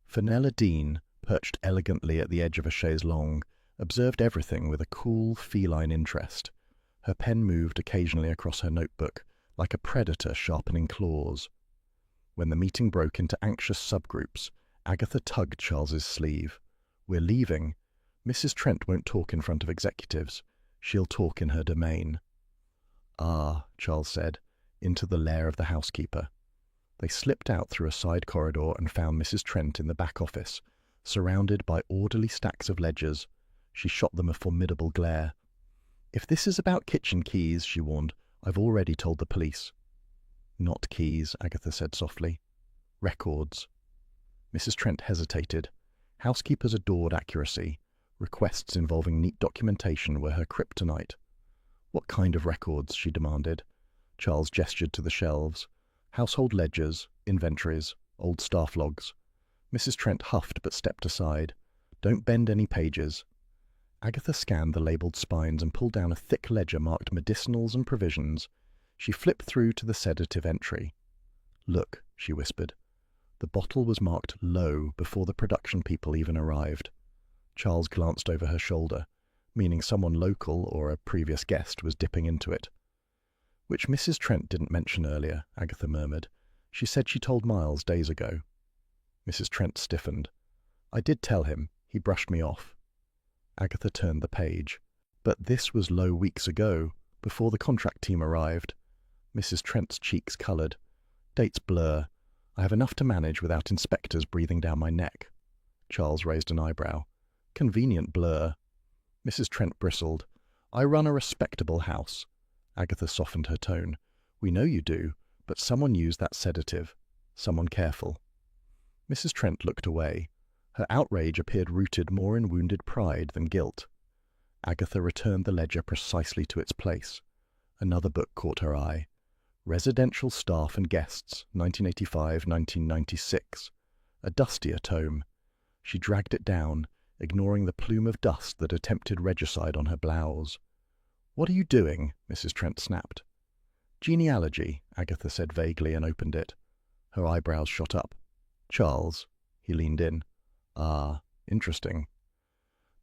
Fenella Dean, perched elegantly at the edge of a chaise longue, observed everything with a cool, feline interest. Her pen moved occasionally across her notebook, like a predator sharpening claws. When the meeting broke into anxious subgroups, Agatha tugged Charles's sleeve. "We're leaving. Mrs. Trent won't talk in front of executives. She'll talk in her domain." "Ah," Charles said, into the lair of the housekeeper. They slipped out through a side corridor and found Mrs. Trent in the back office, surrounded by orderly stacks of ledgers. She shot them a formidable glare. "If this is about kitchen keys," she warned, "I've already told the police." "Not keys," Agatha said softly. "Records." Mrs. Trent hesitated. Housekeepers adored accuracy. Requests involving neat documentation were her kryptonite. "What kind of records?" she demanded. Charles gestured to the shelves. "Household ledgers, inventories, old staff logs." Mrs. Trent huffed but stepped aside. "Don't bend any pages." Agatha scanned the labelled spines and pulled down a thick ledger marked medicinals and provisions. She flipped through to the sedative entry. "Look," she whispered. The bottle was marked low before the production people even arrived. Charles glanced over her shoulder, meaning someone local or a previous guest was dipping into it. "Which Mrs. Trent didn't mention earlier," Agatha murmured. "She said she told Miles days ago." Mrs. Trent stiffened. "I did tell him. He brushed me off." Agatha turned the page. "But this was low weeks ago, before the contract team arrived." Mrs. Trent's cheeks coloured. "Dates blur. I have enough to manage without inspectors breathing down my neck." Charles raised an eyebrow. "Convenient blur." Mrs. Trent bristled. I run a respectable house. Agatha softened her tone. We know you do, but someone used that sedative. Someone careful. Mrs. Trent looked away. Her outrage appeared rooted more in wounded pride than guilt. Agatha returned the ledger precisely to its place. Another book caught her eye. Residential Staff and Guests, 1985-1996. A dustier tome. She dragged it down, ignoring the plume of dust that attempted regicide on her blouse. "What are you doing?" Mrs. Trent snapped. "Genealogy," Agatha said vaguely and opened it. Her eyebrows shot up. "Charles?" He leaned in. "Ah, interesting."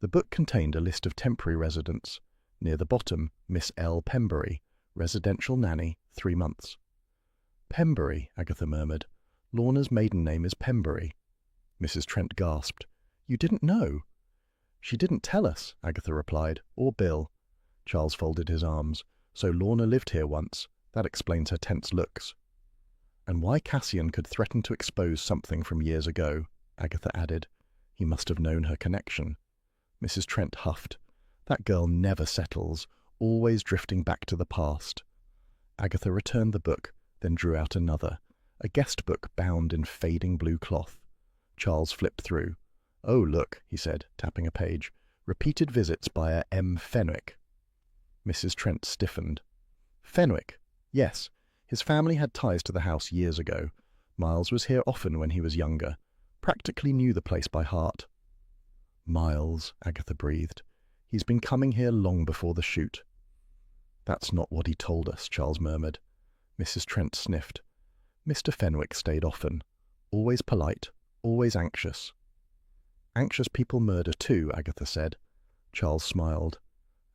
The book contained a list of temporary residents. Near the bottom, Miss L. Pembury, residential nanny, 3 months. "Pembury," Agatha murmured. "Lorna's maiden name is Pembury." Mrs. Trent gasped. "You didn't know?" "She didn't tell us," Agatha replied, "or Bill." Charles folded his arms. "So Lorna lived here once. That explains her tense looks." "And why Cassian could threaten to expose something from years ago," Agatha added. "He must have known her connection." Mrs. Trent huffed. "That girl never settles, always drifting back to the past." Agatha returned the book, then drew out another, a guest book bound in fading blue cloth. Charles flipped through. "Oh, look," he said, tapping a page. "Repeated visits by a M. Fenwick." Mrs. Trent stiffened. "Fenwick? Yes. His family had ties to the house years ago. Miles was here often when he was younger. Practically knew the place by heart." "Miles," Agatha breathed. "He's been coming here long before the shoot." "That's not what he told us," Charles murmured. Mrs. Trent sniffed. "Mr. Fenwick stayed often. Always polite, always anxious." "Anxious people murder too," Agatha said. Charles smiled.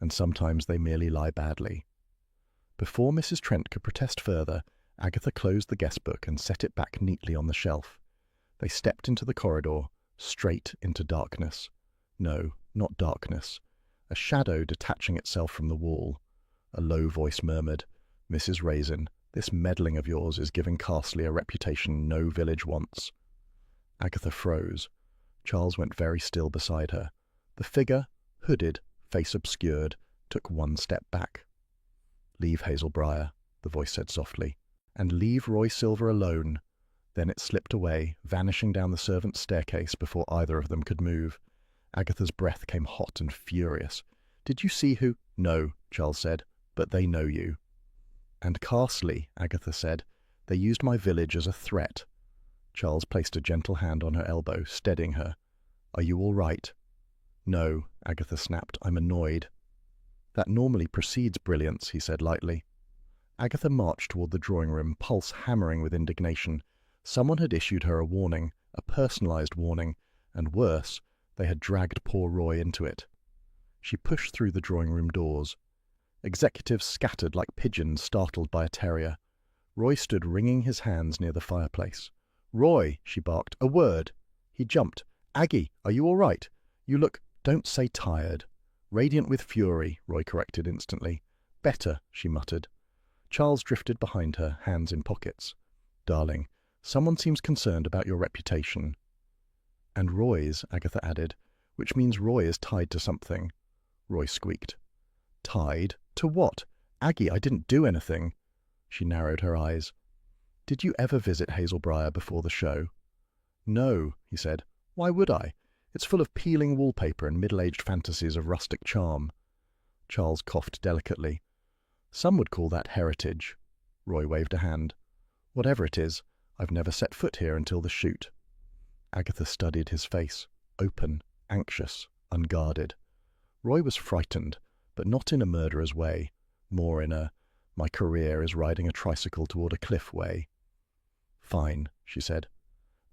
"And sometimes they merely lie badly." Before Mrs. Trent could protest further, Agatha closed the guest book and set it back neatly on the shelf. They stepped into the corridor, straight into darkness. No, not darkness. A shadow detaching itself from the wall. A low voice murmured, "Mrs. Raisin, this meddling of yours is giving Carsley a reputation no village wants." Agatha froze. Charles went very still beside her. The figure, hooded, face obscured, took one step back. "Leave Hazel Briar," the voice said softly, "and leave Roy Silver alone." Then it slipped away, vanishing down the servants' staircase before either of them could move. Agatha's breath came hot and furious. "Did you see who—" "No," Charles said, "but they know you." "And Carsley," Agatha said. "They used my village as a threat." Charles placed a gentle hand on her elbow, steadying her. "Are you all right?" "No," Agatha snapped. "I'm annoyed." "That normally precedes brilliance," he said lightly. Agatha marched toward the drawing room, pulse hammering with indignation. Someone had issued her a warning, a personalized warning, and worse, they had dragged poor Roy into it. She pushed through the drawing room doors. Executives scattered like pigeons startled by a terrier. Roy stood wringing his hands near the fireplace. "Roy," she barked, "a word." He jumped. "Aggie, are you all right? You look—" "Don't say tired." "Radiant with fury," Roy corrected instantly. "Better," she muttered. Charles drifted behind her, hands in pockets. "Darling, someone seems concerned about your reputation." "And Roy's," Agatha added, "which means Roy is tied to something." Roy squeaked. "Tied? To what? Aggie, I didn't do anything." She narrowed her eyes. "Did you ever visit Hazel Briar before the show?" "No," he said. "Why would I? It's full of peeling wallpaper and middle-aged fantasies of rustic charm." Charles coughed delicately. "Some would call that heritage." Roy waved a hand. "Whatever it is, I've never set foot here until the shoot." Agatha studied his face, open, anxious, unguarded. Roy was frightened, but not in a murderer's way, more in a "my career is riding a tricycle toward a cliff" way. "Fine," she said.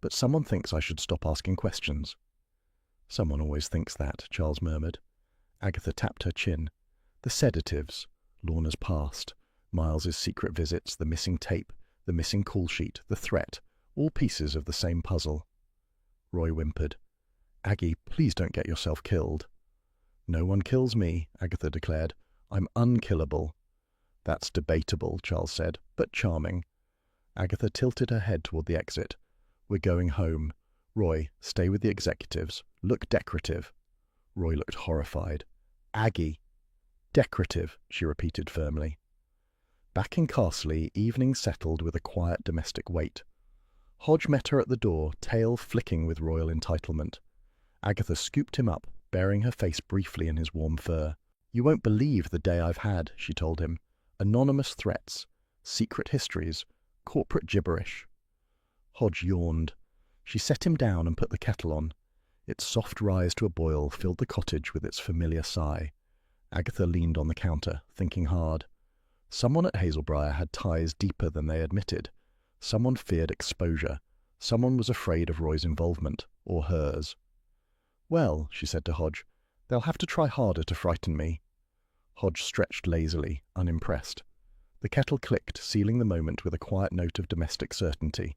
"But someone thinks I should stop asking questions." "Someone always thinks that," Charles murmured. Agatha tapped her chin. "The sedatives, Lorna's past, Miles's secret visits, the missing tape, the missing call sheet, the threat, all pieces of the same puzzle." Roy whimpered. "Aggie, please don't get yourself killed." "No one kills me," Agatha declared. "I'm unkillable." "That's debatable," Charles said, "but charming." Agatha tilted her head toward the exit. "We're going home. Roy, stay with the executives. Look decorative." Roy looked horrified. "Aggie!" Decorative, she repeated firmly. Back in Carsley, evening settled with a quiet domestic weight. Hodge met her at the door, tail flicking with royal entitlement. Agatha scooped him up, burying her face briefly in his warm fur. "You won't believe the day I've had," she told him. "Anonymous threats, secret histories, corporate gibberish." Hodge yawned. She set him down and put the kettle on. Its soft rise to a boil filled the cottage with its familiar sigh. Agatha leaned on the counter, thinking hard. Someone at Hazelbriar had ties deeper than they admitted. Someone feared exposure. Someone was afraid of Roy's involvement, or hers. "Well," she said to Hodge, "they'll have to try harder to frighten me." Hodge stretched lazily, unimpressed. The kettle clicked, sealing the moment with a quiet note of domestic certainty.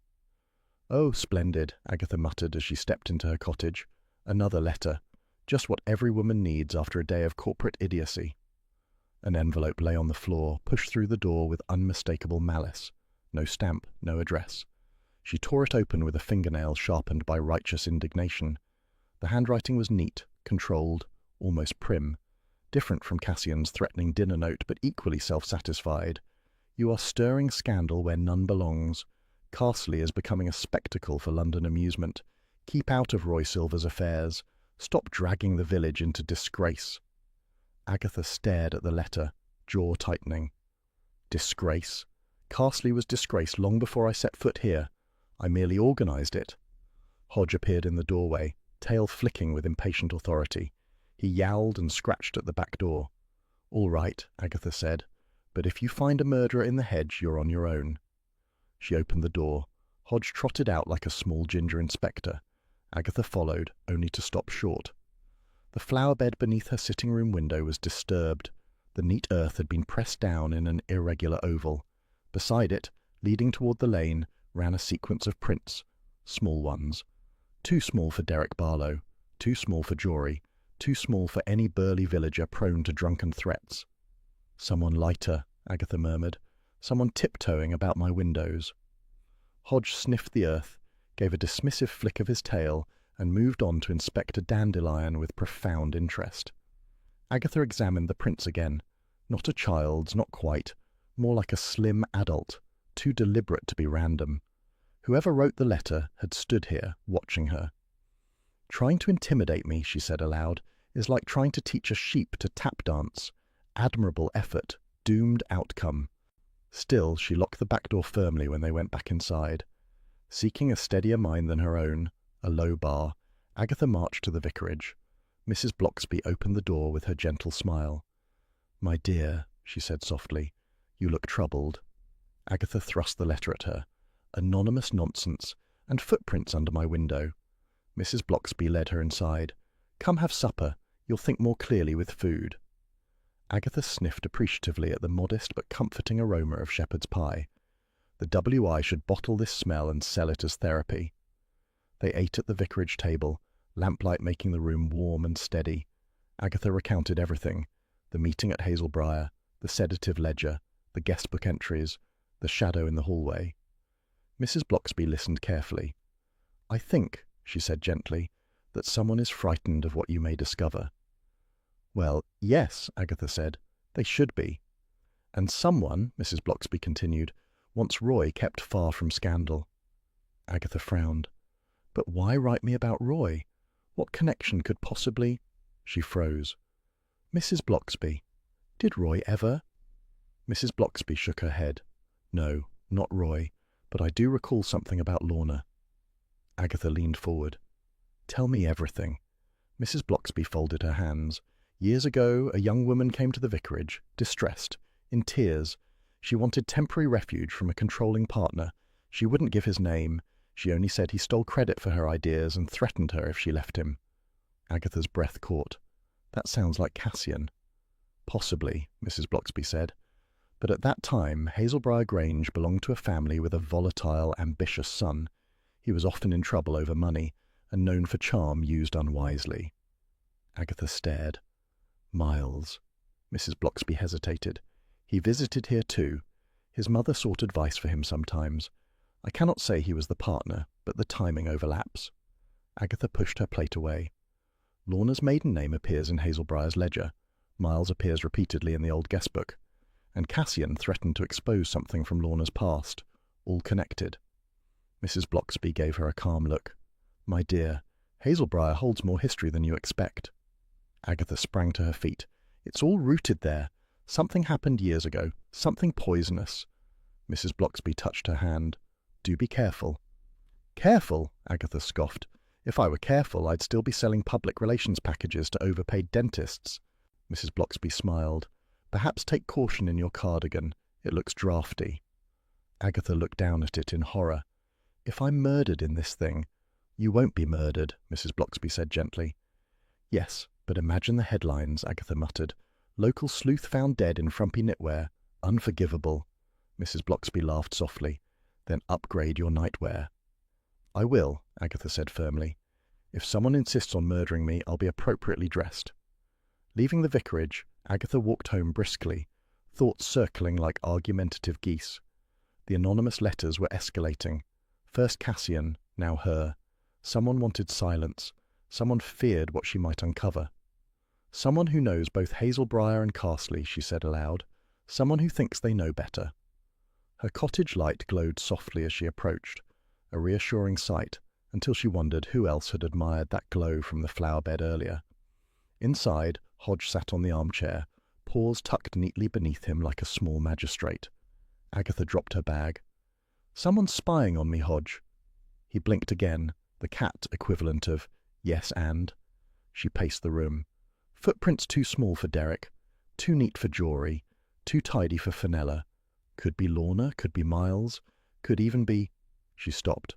"Oh, splendid," Agatha muttered as she stepped into her cottage. "Another letter. Just what every woman needs after a day of corporate idiocy." An envelope lay on the floor, pushed through the door with unmistakable malice. No stamp, no address. She tore it open with a fingernail sharpened by righteous indignation. The handwriting was neat, controlled, almost prim. Different from Cassian's threatening dinner note, but equally self-satisfied. "You are stirring scandal where none belongs. Carsley is becoming a spectacle for London amusement. Keep out of Roy Silver's affairs. Stop dragging the village into disgrace." Agatha stared at the letter, jaw tightening. Disgrace? Carsley was disgraced long before I set foot here. I merely organised it. Hodge appeared in the doorway, tail flicking with impatient authority. He yowled and scratched at the back door. "All right," Agatha said, "but if you find a murderer in the hedge, you're on your own." She opened the door. Hodge trotted out like a small ginger inspector. Agatha followed, only to stop short. The flower bed beneath her sitting-room window was disturbed. The neat earth had been pressed down in an irregular oval. Beside it, leading toward the lane, ran a sequence of prints, small ones. Too small for Derek Barlow, too small for Jory, too small for any burly villager prone to drunken threats. "Someone lighter," Agatha murmured. "Someone tiptoeing about my windows." Hodge sniffed the earth, gave a dismissive flick of his tail, and moved on to inspect a dandelion with profound interest. Agatha examined the prints again. Not a child's, not quite. More like a slim adult, too deliberate to be random. Whoever wrote the letter had stood here, watching her. "Trying to intimidate me," she said aloud, "is like trying to teach a sheep to tap dance. Admirable effort, doomed outcome." Still, she locked the back door firmly when they went back inside. Seeking a steadier mind than her own, a low bar, Agatha marched to the vicarage. Mrs. Bloxby opened the door with her gentle smile. "My dear," she said softly, "you look troubled." Agatha thrust the letter at her. "Anonymous nonsense, and footprints under my window." Mrs. Bloxby led her inside. "Come have supper. You'll think more clearly with food." Agatha sniffed appreciatively at the modest but comforting aroma of shepherd's pie. The WI should bottle this smell and sell it as therapy. They ate at the vicarage table, lamplight making the room warm and steady. Agatha recounted everything: the meeting at Hazelbriar, the sedative ledger, the guest book entries, the shadow in the hallway. Mrs. Bloxby listened carefully. "I think," she said gently, "that someone is frightened of what you may discover." "Well, yes," Agatha said. "They should be." "And someone," Mrs. Bloxby continued, "wants Roy kept far from scandal." Agatha frowned. "But why write me about Roy? What connection could possibly—" She froze. "Mrs. Bloxby, did Roy ever—" Mrs. Bloxby shook her head. "No, not Roy, but I do recall something about Lorna." Agatha leaned forward. "Tell me everything." Mrs. Bloxby folded her hands. "Years ago, a young woman came to the vicarage, distressed, in tears. She wanted temporary refuge from a controlling partner. She wouldn't give his name. She only said he stole credit for her ideas and threatened her if she left him." Agatha's breath caught. "That sounds like Cassian." "Possibly," Mrs. Bloxby said. "But at that time, Hazelbriar Grange belonged to a family with a volatile, ambitious son. He was often in trouble over money, and known for charm used unwisely." Agatha stared. "Miles." Mrs. Bloxby hesitated. "He visited here too. His mother sought advice for him sometimes. I cannot say he was the partner, but the timing overlaps." Agatha pushed her plate away. "Lorna's maiden name appears in Hazelbriar's ledger. Miles appears repeatedly in the old guestbook, and Cassian threatened to expose something from Lorna's past, all connected. Mrs. Blocksby gave her a calm look. "My dear, Hazelbriar holds more history than you expect." Agatha sprang to her feet. "It's all rooted there. Something happened years ago, something poisonous." Mrs. Blocksby touched her hand. "Do be careful." "Careful?" Agatha scoffed. "If I were careful, I'd still be selling public relations packages to overpaid dentists." Mrs. Blocksby smiled. "Perhaps take caution in your cardigan. It looks draughty." Agatha looked down at it in horror. "If I'm murdered in this thing—" "You won't be murdered," Mrs. Blocksby said gently. "Yes, but imagine the headlines," Agatha muttered. "Local sleuth found dead in frumpy knitwear. Unforgivable." Mrs. Blocksby laughed softly. "Then upgrade your nightwear." "I will," Agatha said firmly. "If someone insists on murdering me, I'll be appropriately dressed." Leaving the vicarage, Agatha walked home briskly, thoughts circling like argumentative geese. The anonymous letters were escalating. First Cassian, now her. Someone wanted silence. Someone feared what she might uncover. "Someone who knows both Hazelbriar and Carsley," she said aloud. "Someone who thinks they know better." Her cottage light glowed softly as she approached, a reassuring sight, until she wondered who else had admired that glow from the flower-bed earlier. Inside, Hodge sat on the armchair, paws tucked neatly beneath him like a small magistrate. Agatha dropped her bag. "Someone's spying on me, Hodge." He blinked again, the cat equivalent of "yes and." She paced the room. Footprints too small for Derek, too neat for Jory, too tidy for Fenella. Could be Lorna, could be Miles, could even be— She stopped.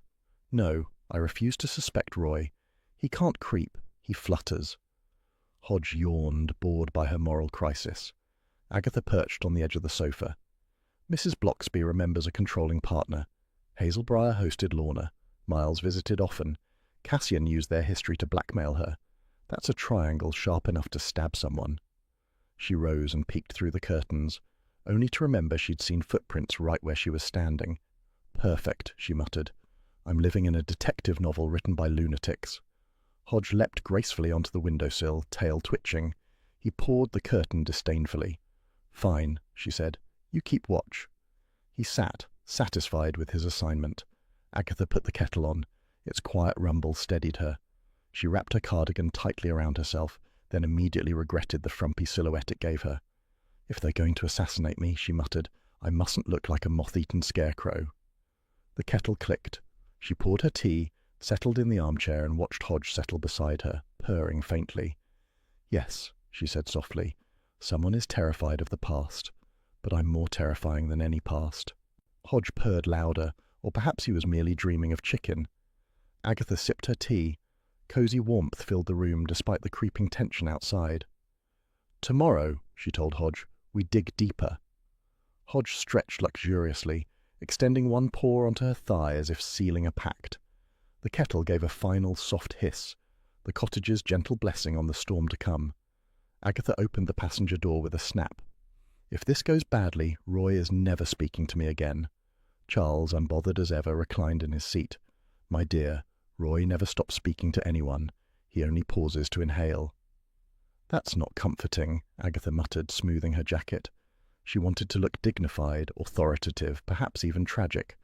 "No, I refuse to suspect Roy. He can't creep, he flutters." Hodge yawned, bored by her moral crisis. Agatha perched on the edge of the sofa. "Mrs. Blocksby remembers a controlling partner. Hazelbriar hosted Lorna. Miles visited often. Cassian used their history to blackmail her. That's a triangle sharp enough to stab someone." She rose and peeked through the curtains, only to remember she'd seen footprints right where she was standing. "Perfect," she muttered. "I'm living in a detective novel written by lunatics." Hodge leapt gracefully onto the windowsill, tail twitching. He pawed the curtain disdainfully. "Fine," she said. "You keep watch." He sat, satisfied with his assignment. Agatha put the kettle on. Its quiet rumble steadied her. She wrapped her cardigan tightly around herself, then immediately regretted the frumpy silhouette it gave her. "If they're going to assassinate me," she muttered, "I mustn't look like a moth-eaten scarecrow." The kettle clicked. She poured her tea, settled in the armchair, and watched Hodge settle beside her, purring faintly. "Yes," she said softly, "someone is terrified of the past, but I'm more terrifying than any past." Hodge purred louder, or perhaps he was merely dreaming of chicken. Agatha sipped her tea. Cozy warmth filled the room despite the creeping tension outside. "Tomorrow," she told Hodge, "we dig deeper." Hodge stretched luxuriously, extending one paw onto her thigh as if sealing a pact. The kettle gave a final soft hiss, the cottage's gentle blessing on the storm to come. Agatha opened the passenger door with a snap. "If this goes badly, Roy is never speaking to me again." Charles, unbothered as ever, reclined in his seat. "My dear, Roy never stops speaking to anyone. He only pauses to inhale." "That's not comforting," Agatha muttered, smoothing her jacket. She wanted to look dignified, authoritative, perhaps even tragic.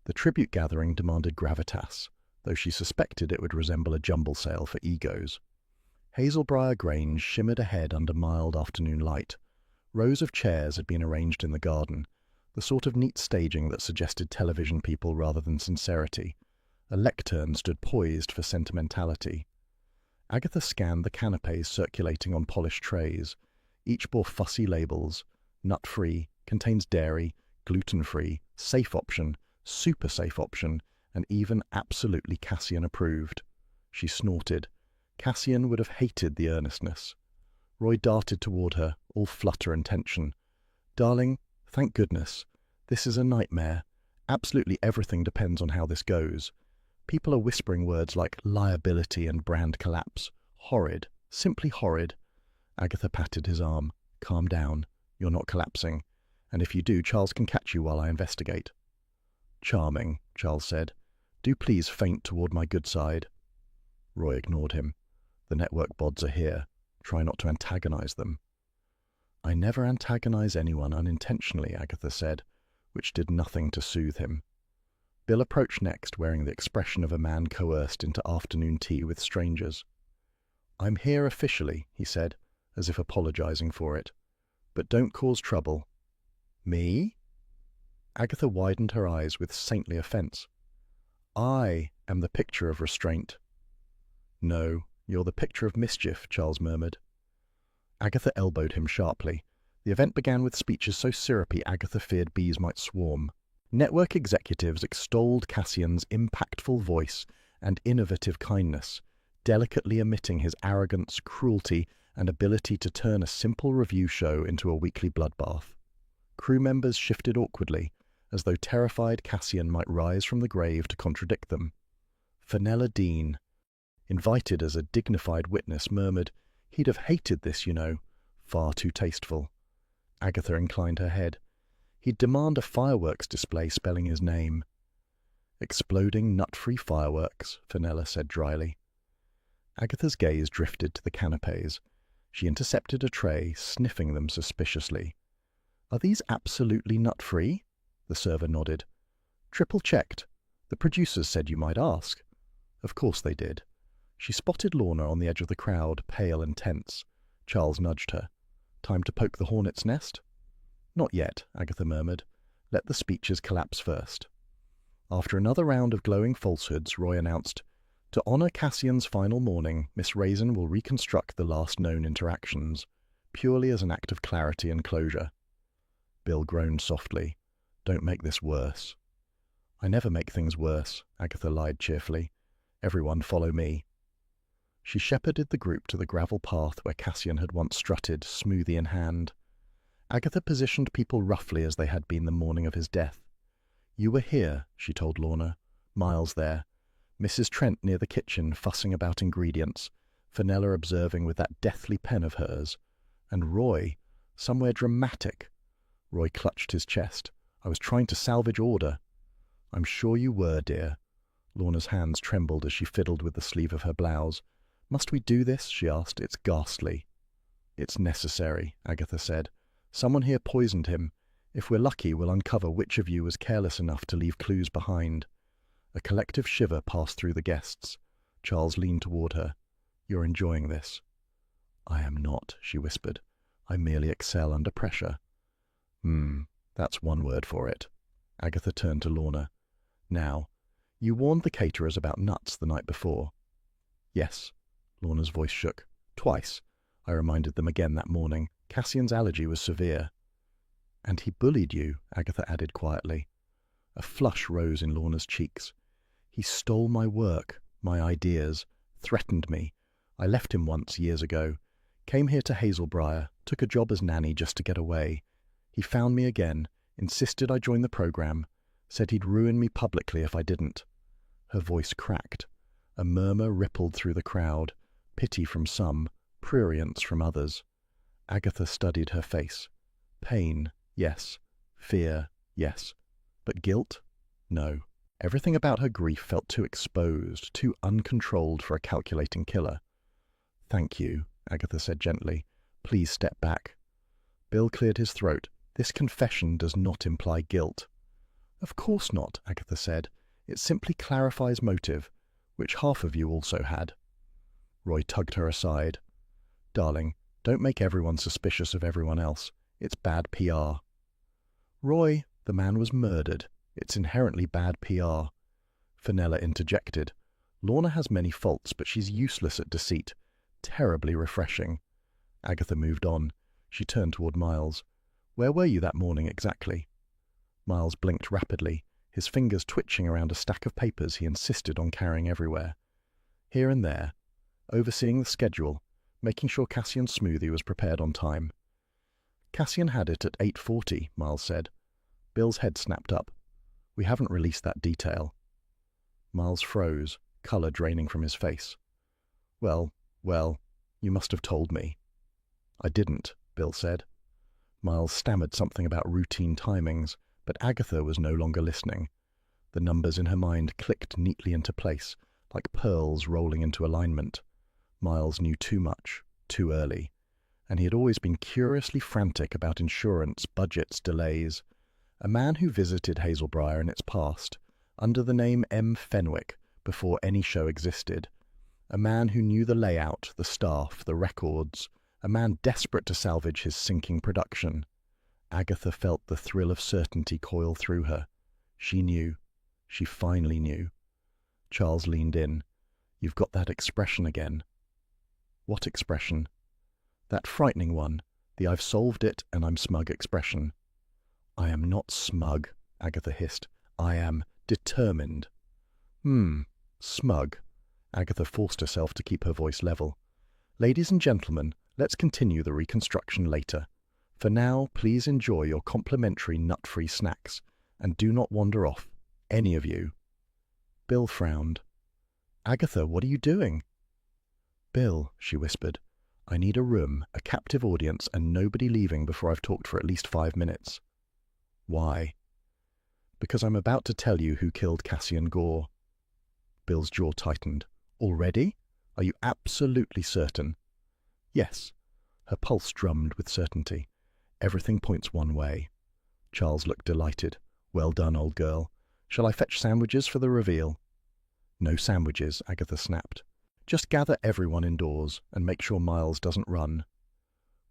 The tribute gathering demanded gravitas, though she suspected it would resemble a jumble sale for egos. Hazelbriar Grange shimmered ahead under mild afternoon light. Rows of chairs had been arranged in the garden, the sort of neat staging that suggested television people rather than sincerity. A lectern stood poised for sentimentality. Agatha scanned the canapes circulating on polished trays. Each bore fussy labels: nut-free, contains dairy, gluten-free, safe option, super safe option, and even absolutely Cassian approved. She snorted. Cassian would have hated the earnestness. Roy darted toward her, all flutter and tension. "Darling, thank goodness. This is a nightmare. Absolutely everything depends on how this goes. People are whispering words like liability and brand collapse. Horrid. Simply horrid." Agatha patted his arm. "Calm down. You're not collapsing. And if you do, Charles can catch you while I investigate." "Charming," Charles said. "Do please faint toward my good side." Roy ignored him. "The network bods are here. Try not to antagonize them." I never antagonize anyone unintentionally, Agatha said, which did nothing to soothe him. Bill approached next, wearing the expression of a man coerced into afternoon tea with strangers. I'm here officially, he said, as if apologizing for it. But don't cause trouble. Me? Agatha widened her eyes with saintly offense. I am the picture of restraint. No, you're the picture of mischief, Charles murmured. Agatha elbowed him sharply. The event began with speeches so syrupy Agatha feared bees might swarm. Network executives extolled Cassian's impactful voice and innovative kindness, delicately omitting his arrogance, cruelty, and ability to turn a simple review show into a weekly bloodbath. Crew members shifted awkwardly, as though terrified Cassian might rise from the grave to contradict them. Fenella Dean, invited as a dignified witness, murmured, "He'd have hated this, you know. Far too tasteful." Agatha inclined her head. "He'd demand a fireworks display spelling his name." "Exploding, nut-free fireworks," Fenella said dryly. Agatha's gaze drifted to the canapes. She intercepted a tray, sniffing them suspiciously. "Are these absolutely nut-free?" The server nodded. "Triple-checked. The producers said you might ask." Of course they did. She spotted Lorna on the edge of the crowd, pale and tense. Charles nudged her. "Time to poke the hornet's nest?" "Not yet," Agatha murmured. "Let the speeches collapse first." After another round of glowing falsehoods, Roy announced, "To honor Cassian's final morning, Miss Raisin will reconstruct the last known interactions, purely as an act of clarity and closure." Bill groaned softly. "Don't make this worse." "I never make things worse," Agatha lied cheerfully. "Everyone follow me." She shepherded the group to the gravel path where Cassian had once strutted, smoothie in hand. Agatha positioned people roughly as they had been the morning of his death. "You were here," she told Lorna. "Miles there. Mrs. Trent near the kitchen, fussing about ingredients. Fenella observing with that deathly pen of hers. And Roy, somewhere dramatic." Roy clutched his chest. "I was trying to salvage order." "I'm sure you were, dear." Lorna's hands trembled as she fiddled with the sleeve of her blouse. "Must we do this?" she asked. "It's ghastly." "It's necessary," Agatha said. "Someone here poisoned him. If we're lucky, we'll uncover which of you was careless enough to leave clues behind." A collective shiver passed through the guests. Charles leaned toward her. "You're enjoying this." "I am not," she whispered. "I merely excel under pressure." That's one word for it." Agatha turned to Lorna. "Now, you warned the caterers about nuts the night before." "Yes." Lorna's voice shook. "Twice. I reminded them again that morning. Cassian's allergy was severe." "And he bullied you," Agatha added quietly. A flush rose in Lorna's cheeks. "He stole my work, my ideas, threatened me. I left him once, years ago. Came here to Hazelbriar, took a job as nanny just to get away. He found me again, insisted I join the program, said he'd ruin me publicly if I didn't." Her voice cracked. A murmur rippled through the crowd, pity from some, prurience from others. Agatha studied her face. Pain, yes. Fear, yes. But guilt? No. Everything about her grief felt too exposed, too uncontrolled for a calculating killer. "Thank you," Agatha said gently. "Please step back." Bill cleared his throat. "This confession does not imply guilt." "Of course not," Agatha said. "It simply clarifies motive, which half of you also had." Roy tugged her aside. "Darling, don't make everyone suspicious of everyone else. It's bad PR." "Roy, the man was murdered. It's inherently bad PR." Fenella interjected. "Lorna has many faults, but she's useless at deceit. Terribly refreshing." Agatha moved on. She turned toward Miles. "Where were you that morning exactly?" Miles blinked rapidly, his fingers twitching around a stack of papers he insisted on carrying everywhere. "Here and there. Overseeing the schedule, making sure Cassian's smoothie was prepared on time." "Cassian had it at 8:40, Miles said. Bill's head snapped up. "We haven't released that detail." Miles froze, color draining from his face. Well, you must have told me." "I didn't," Bill said. Miles stammered something about routine timings, but Agatha was no longer listening. The numbers in her mind clicked neatly into place, like pearls rolling into alignment. Miles knew too much, too early. and he had always been curiously frantic about insurance, budgets, delays. A man who visited Hazelbriar in its past, under the name M. Fenwick, before any show existed. A man who knew the layout, the staff, the records. A man desperate to salvage his sinking production. Agatha felt the thrill of certainty coil through her. She knew. She finally knew. Charles leaned in. "You've got that expression again." "What expression?" "That frightening one. The I've solved it and I'm smug expression." "I am not smug," Agatha hissed. "I am determined." Smug." Agatha forced herself to keep her voice level. "Ladies and gentlemen, let's continue the reconstruction later. For now, please enjoy your complimentary nut-free snacks, and do not wander off, any of you." Bill frowned. "Agatha, what are you doing?" "Bill," she whispered, "I need a room, a captive audience, and nobody leaving before I've talked for at least 5 minutes." "Why?" "Because I'm about to tell you who killed Cassian Gore." Bill's jaw tightened. "Already? Are you absolutely certain?" "Yes." Her pulse drummed with certainty. "Everything points one way." Charles looked delighted. "Well done, old girl. Shall I fetch sandwiches for the reveal?" "No sandwiches," Agatha snapped. "Just gather everyone indoors, and make sure Miles doesn't run."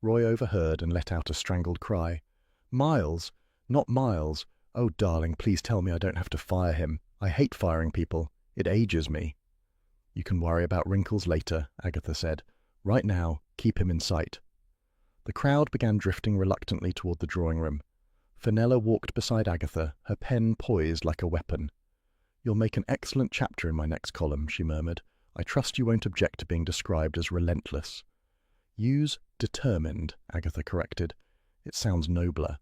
Roy overheard and let out a strangled cry. "Miles? Not Miles. Oh, darling, please tell me I don't have to fire him. I hate firing people. It ages me." "You can worry about wrinkles later," Agatha said. "Right now, keep him in sight." The crowd began drifting reluctantly toward the drawing room. Fenella walked beside Agatha, her pen poised like a weapon. "You'll make an excellent chapter in my next column," she murmured. "I trust you won't object to being described as relentless." "Use determined," Agatha corrected. "It sounds nobler."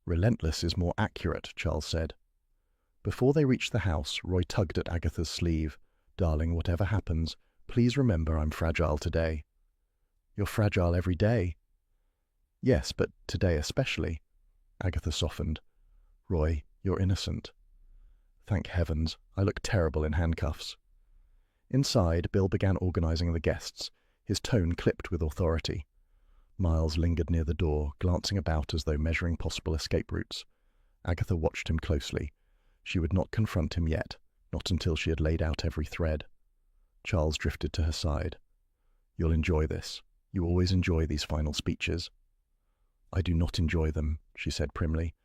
"Relentless is more accurate," Charles said. Before they reached the house, Roy tugged at Agatha's sleeve. "Darling, whatever happens, please remember I'm fragile today." "You're fragile every day." "Yes, but today especially." Agatha softened. "Roy, you're innocent." "Thank heavens, I look terrible in handcuffs." Inside, Bill began organizing the guests, his tone clipped with authority. Miles lingered near the door, glancing about as though measuring possible escape routes. Agatha watched him closely. She would not confront him yet, not until she had laid out every thread. Charles drifted to her side. "You'll enjoy this. You always enjoy these final speeches." "I do not enjoy them," she said primly.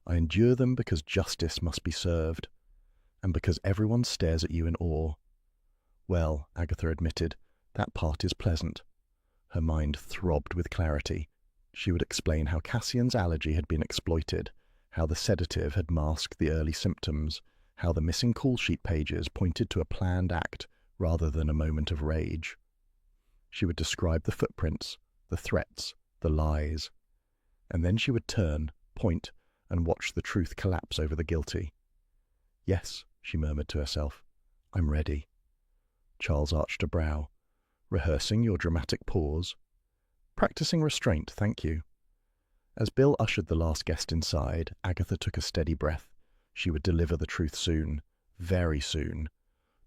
"I endure them because justice must be served, and because everyone stares at you in awe." "Well," Agatha admitted, "that part is pleasant." Her mind throbbed with clarity. She would explain how Cassian's allergy had been exploited, how the sedative had masked the early symptoms, how the missing call-sheet pages pointed to a planned act rather than a moment of rage. She would describe the footprints, the threats, the lies. And then she would turn, point, and watch the truth collapse over the guilty. "Yes," she murmured to herself, "I'm ready." Charles arched a brow. "Rehearsing your dramatic pause?" "Practicing restraint, thank you." As Bill ushered the last guest inside, Agatha took a steady breath. She would deliver the truth soon, very soon.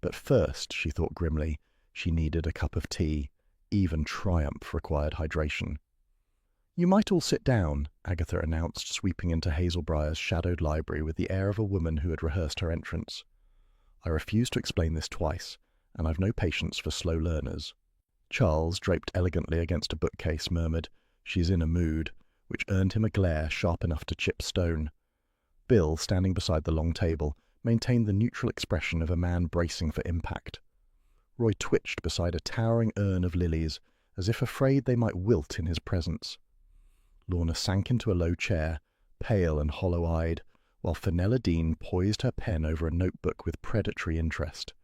But first, she thought grimly, she needed a cup of tea. Even triumph required hydration. "You might all sit down," Agatha announced, sweeping into Hazelbriar's shadowed library with the air of a woman who had rehearsed her entrance. "I refuse to explain this twice, and I've no patience for slow learners." Charles, draped elegantly against a bookcase, murmured, "She's in a mood," which earned him a glare sharp enough to chip stone. Bill, standing beside the long table, maintained the neutral expression of a man bracing for impact. Roy twitched beside a towering urn of lilies, as if afraid they might wilt in his presence. Lorna sank into a low chair, pale and hollow-eyed, while Fenella Dean poised her pen over a notebook with predatory interest.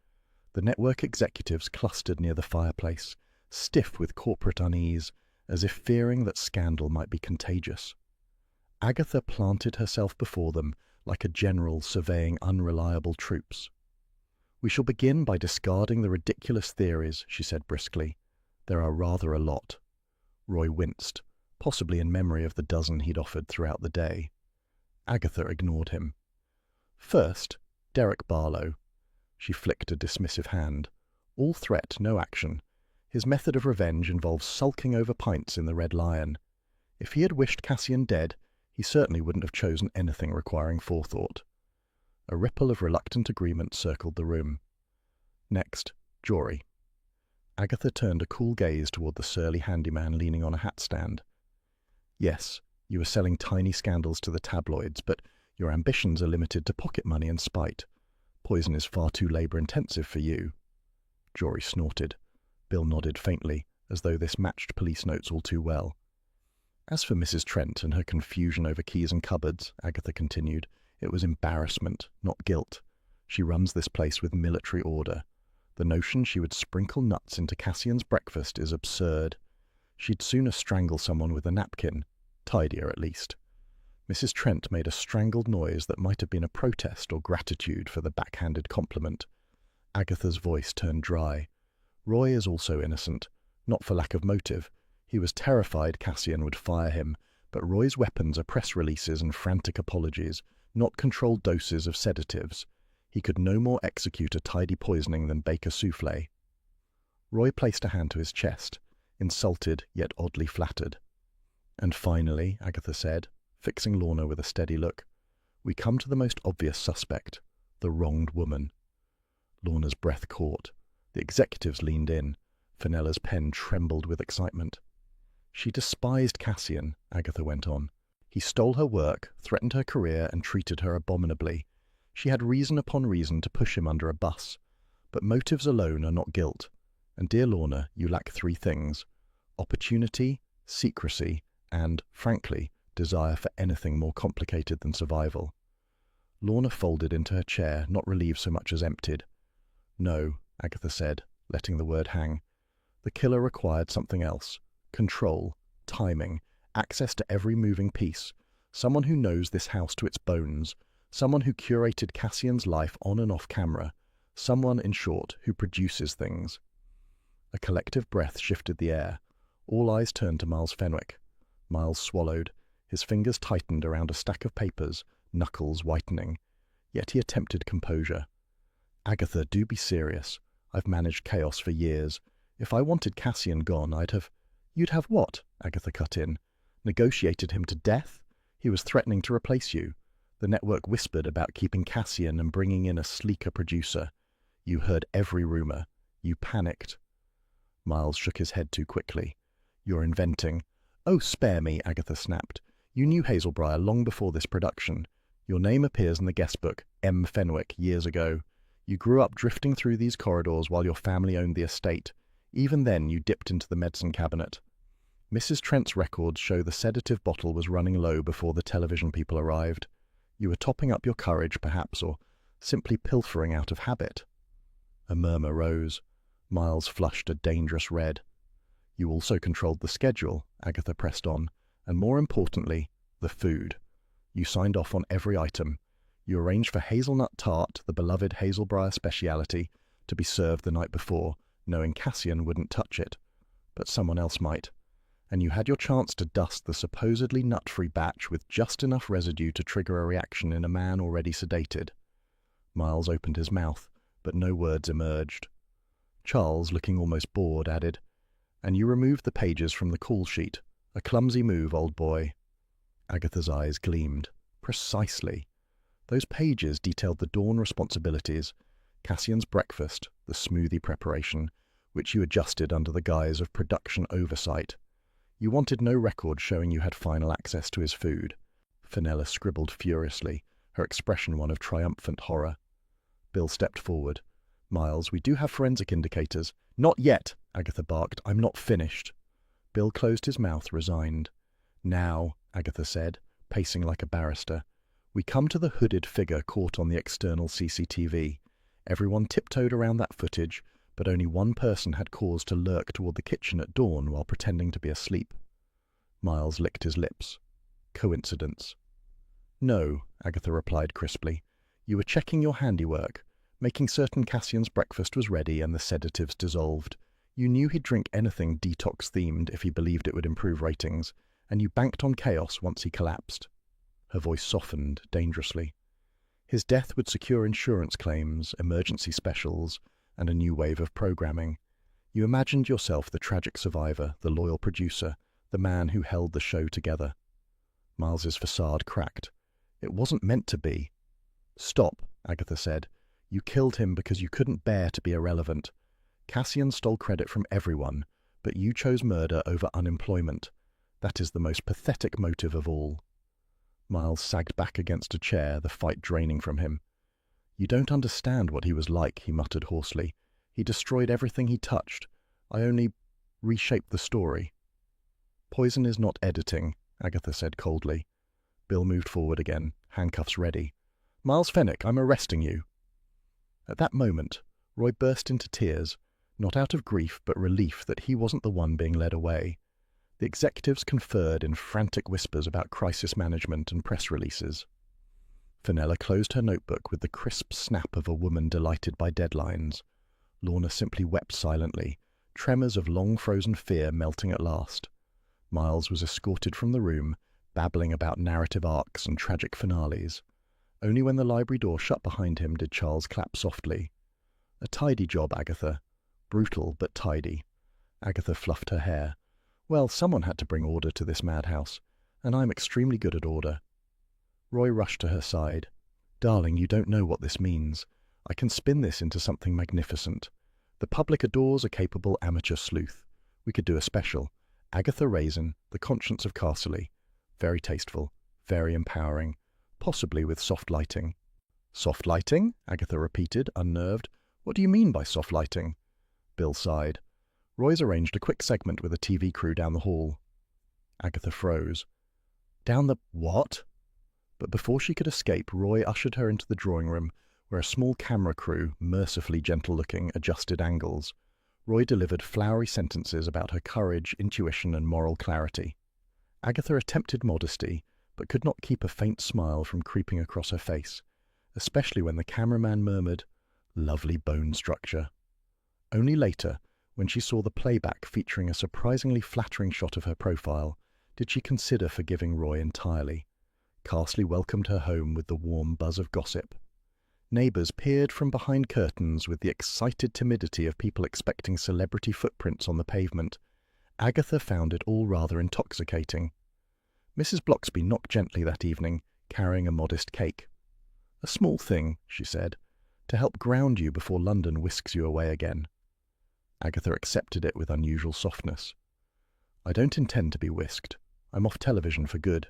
The network executives clustered near the fireplace, stiff with corporate unease, as if fearing that scandal might be contagious. Agatha planted herself before them like a general surveying unreliable troops. "We shall begin by discarding the ridiculous theories," she said briskly. "There are rather a lot." Roy winced, possibly in memory of the dozen he'd offered throughout the day. Agatha ignored him. "First, Derek Barlow." She flicked a dismissive hand. "All threat, no action. His method of revenge involves sulking over pints in the Red Lion. If he had wished Cassian dead, he certainly wouldn't have chosen anything requiring forethought. A ripple of reluctant agreement circled the room. Next, Jory. Agatha turned a cool gaze toward the surly handyman leaning on a hat stand. Yes, you are selling tiny scandals to the tabloids, but your ambitions are limited to pocket money and spite. Poison is far too labor-intensive for you. Jory snorted. Bill nodded faintly, as though this matched police notes all too well. As for Mrs. Trent and her confusion over keys and cupboards, Agatha continued, it was embarrassment, not guilt. She runs this place with military order. The notion she would sprinkle nuts into Cassian's breakfast is absurd. She'd sooner strangle someone with a napkin. Tidier, at least. Mrs. Trent made a strangled noise that might have been a protest or gratitude for the backhanded compliment. Agatha's voice turned dry. Roy is also innocent, not for lack of motive. He was terrified Cassian would fire him, but Roy's weapons are press releases and frantic apologies, not controlled doses of sedatives. He could no more execute a tidy poisoning than bake a souffle. Roy placed a hand to his chest, insulted yet oddly flattered. And finally, Agatha said, fixing Lorna with a steady look, we come to the most obvious suspect, the wronged woman. Lorna's breath caught. The executives leaned in. Fenella's pen trembled with excitement. She despised Cassian, Agatha went on. He stole her work, threatened her career, and treated her abominably. She had reason upon reason to push him under a bus. But motives alone are not guilt. And dear Lorna, you lack three things: opportunity, secrecy, and, frankly, desire for anything more complicated than survival. Lorna folded into her chair, not relieved so much as emptied. No, Agatha said, letting the word hang. The killer required something else. Control, timing, access to every moving piece. Someone who knows this house to its bones. Someone who curated Cassian's life on and off camera. Someone, in short, who produces things. A collective breath shifted the air. All eyes turned to Miles Fenwick. Miles swallowed. His fingers tightened around a stack of papers, knuckles whitening. Yet he attempted composure. Agatha, do be serious. I've managed chaos for years. If I wanted Cassian gone, I'd have... You'd have what? Agatha cut in. Negotiated him to death? He was threatening to replace you. The network whispered about keeping Cassian and bringing in a sleeker producer. You heard every rumor. You panicked. Miles shook his head too quickly. You're inventing. Oh, spare me, Agatha snapped. You knew Hazelbriar long before this production. Your name appears in the guest book, M. Fenwick, years ago. You grew up drifting through these corridors while your family owned the estate. Even then, you dipped into the medicine cabinet. Mrs. Trent's records show the sedative bottle was running low before the television people arrived. You were topping up your courage, perhaps, or simply pilfering out of habit. A murmur rose. Miles flushed a dangerous red. You also controlled the schedule, Agatha pressed on, and more importantly, the food. You signed off on every item. You arranged for hazelnut tart, the beloved Hazelbriar speciality, to be served the night before, knowing Cassian wouldn't touch it. But someone else might. And you had your chance to dust the supposedly nut-free batch with just enough residue to trigger a reaction in a man already sedated. Miles opened his mouth, but no words emerged. Charles, looking almost bored, added, And you removed the pages from the call sheet. A clumsy move, old boy. Agatha's eyes gleamed. Precisely. Those pages detailed the dawn responsibilities, Cassian's breakfast, the smoothie preparation, which you adjusted under the guise of production oversight. You wanted no record showing you had final access to his food. Fenella scribbled furiously, her expression one of triumphant horror. Bill stepped forward. Miles, we do have forensic indicators. Not yet, Agatha barked. I'm not finished. Bill closed his mouth, resigned. Now, Agatha said, pacing like a barrister, we come to the hooded figure caught on the external CCTV. Everyone tiptoed around that footage, but only one person had cause to lurk toward the kitchen at dawn while pretending to be asleep. Miles licked his lips. Coincidence. No, Agatha replied crisply. You were checking your handiwork, making certain Cassian's breakfast was ready and the sedatives dissolved. You knew he'd drink anything detox-themed if he believed it would improve ratings, and you banked on chaos once he collapsed. Her voice softened dangerously. His death would secure insurance claims, emergency specials, and a new wave of programming. You imagined yourself the tragic survivor, the loyal producer, the man who held the show together. Miles's facade cracked. It wasn't meant to be. Stop, Agatha said. You killed him because you couldn't bear to be irrelevant. Cassian stole credit from everyone, but you chose murder over unemployment. That is the most pathetic motive of all. Miles sagged back against a chair, the fight draining from him. You don't understand what he was like, he muttered hoarsely. He destroyed everything he touched. I only reshaped the story. Poison is not editing, Agatha said coldly. Bill moved forward again, handcuffs ready. Miles Fenwick, I'm arresting you. At that moment, Roy burst into tears, not out of grief but relief that he wasn't the one being led away. The executives conferred in frantic whispers about crisis management and press releases. Fenella closed her notebook with the crisp snap of a woman delighted by deadlines. Lorna simply wept silently, tremors of long-frozen fear melting at last. Miles was escorted from the room, babbling about narrative arcs and tragic finales. Only when the library door shut behind him did Charles clap softly. A tidy job, Agatha. Brutal, but tidy. Agatha fluffed her hair. Well, someone had to bring order to this madhouse, and I'm extremely good at order. Roy rushed to her side. Darling, you don't know what this means. I can spin this into something magnificent. The public adores a capable amateur sleuth. We could do a special. Agatha Raisin, the conscience of Casserly. Very tasteful, very empowering, possibly with soft lighting. Soft lighting? Agatha repeated, unnerved. What do you mean by soft lighting? Bill sighed. Roy's arranged a quick segment with a TV crew down the hall. Agatha froze. Down the what? But before she could escape, Roy ushered her into the drawing room, where a small camera crew, mercifully gentle-looking, adjusted angles. Roy delivered flowery sentences about her courage, intuition, and moral clarity. Agatha attempted modesty, but could not keep a faint smile from creeping across her face, especially when the cameraman murmured, "Lovely bone structure." Only later, when she saw the playback featuring a surprisingly flattering shot of her profile, did she consider forgiving Roy entirely. Carsley welcomed her home with the warm buzz of gossip. Neighbours peered from behind curtains with the excited timidity of people expecting celebrity footprints on the pavement. Agatha found it all rather intoxicating. Mrs. Bloxby knocked gently that evening, carrying a modest cake. "A small thing," she said, "to help ground you before London whisks you away again." Agatha accepted it with unusual softness. "I don't intend to be whisked. I'm off television for good."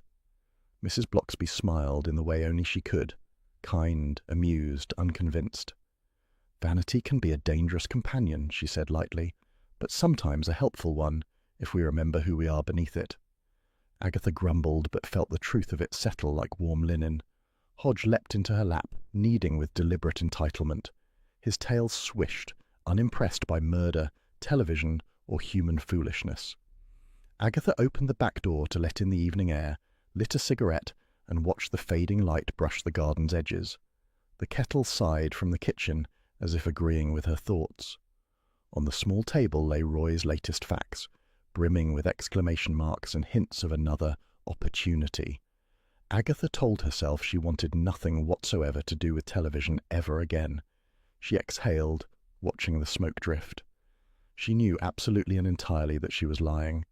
Mrs. Bloxby smiled in the way only she could, kind, amused, unconvinced. "Vanity can be a dangerous companion," she said lightly, "but sometimes a helpful one, if we remember who we are beneath it." Agatha grumbled, but felt the truth of it settle like warm linen. Hodge leapt into her lap, kneading with deliberate entitlement. His tail swished, unimpressed by murder, television, or human foolishness. Agatha opened the back door to let in the evening air, lit a cigarette, and watched the fading light brush the garden's edges. The kettle sighed from the kitchen, as if agreeing with her thoughts. On the small table lay Roy's latest facts, brimming with exclamation marks and hints of another opportunity. Agatha told herself she wanted nothing whatsoever to do with television ever again. She exhaled, watching the smoke drift. She knew absolutely and entirely that she was lying.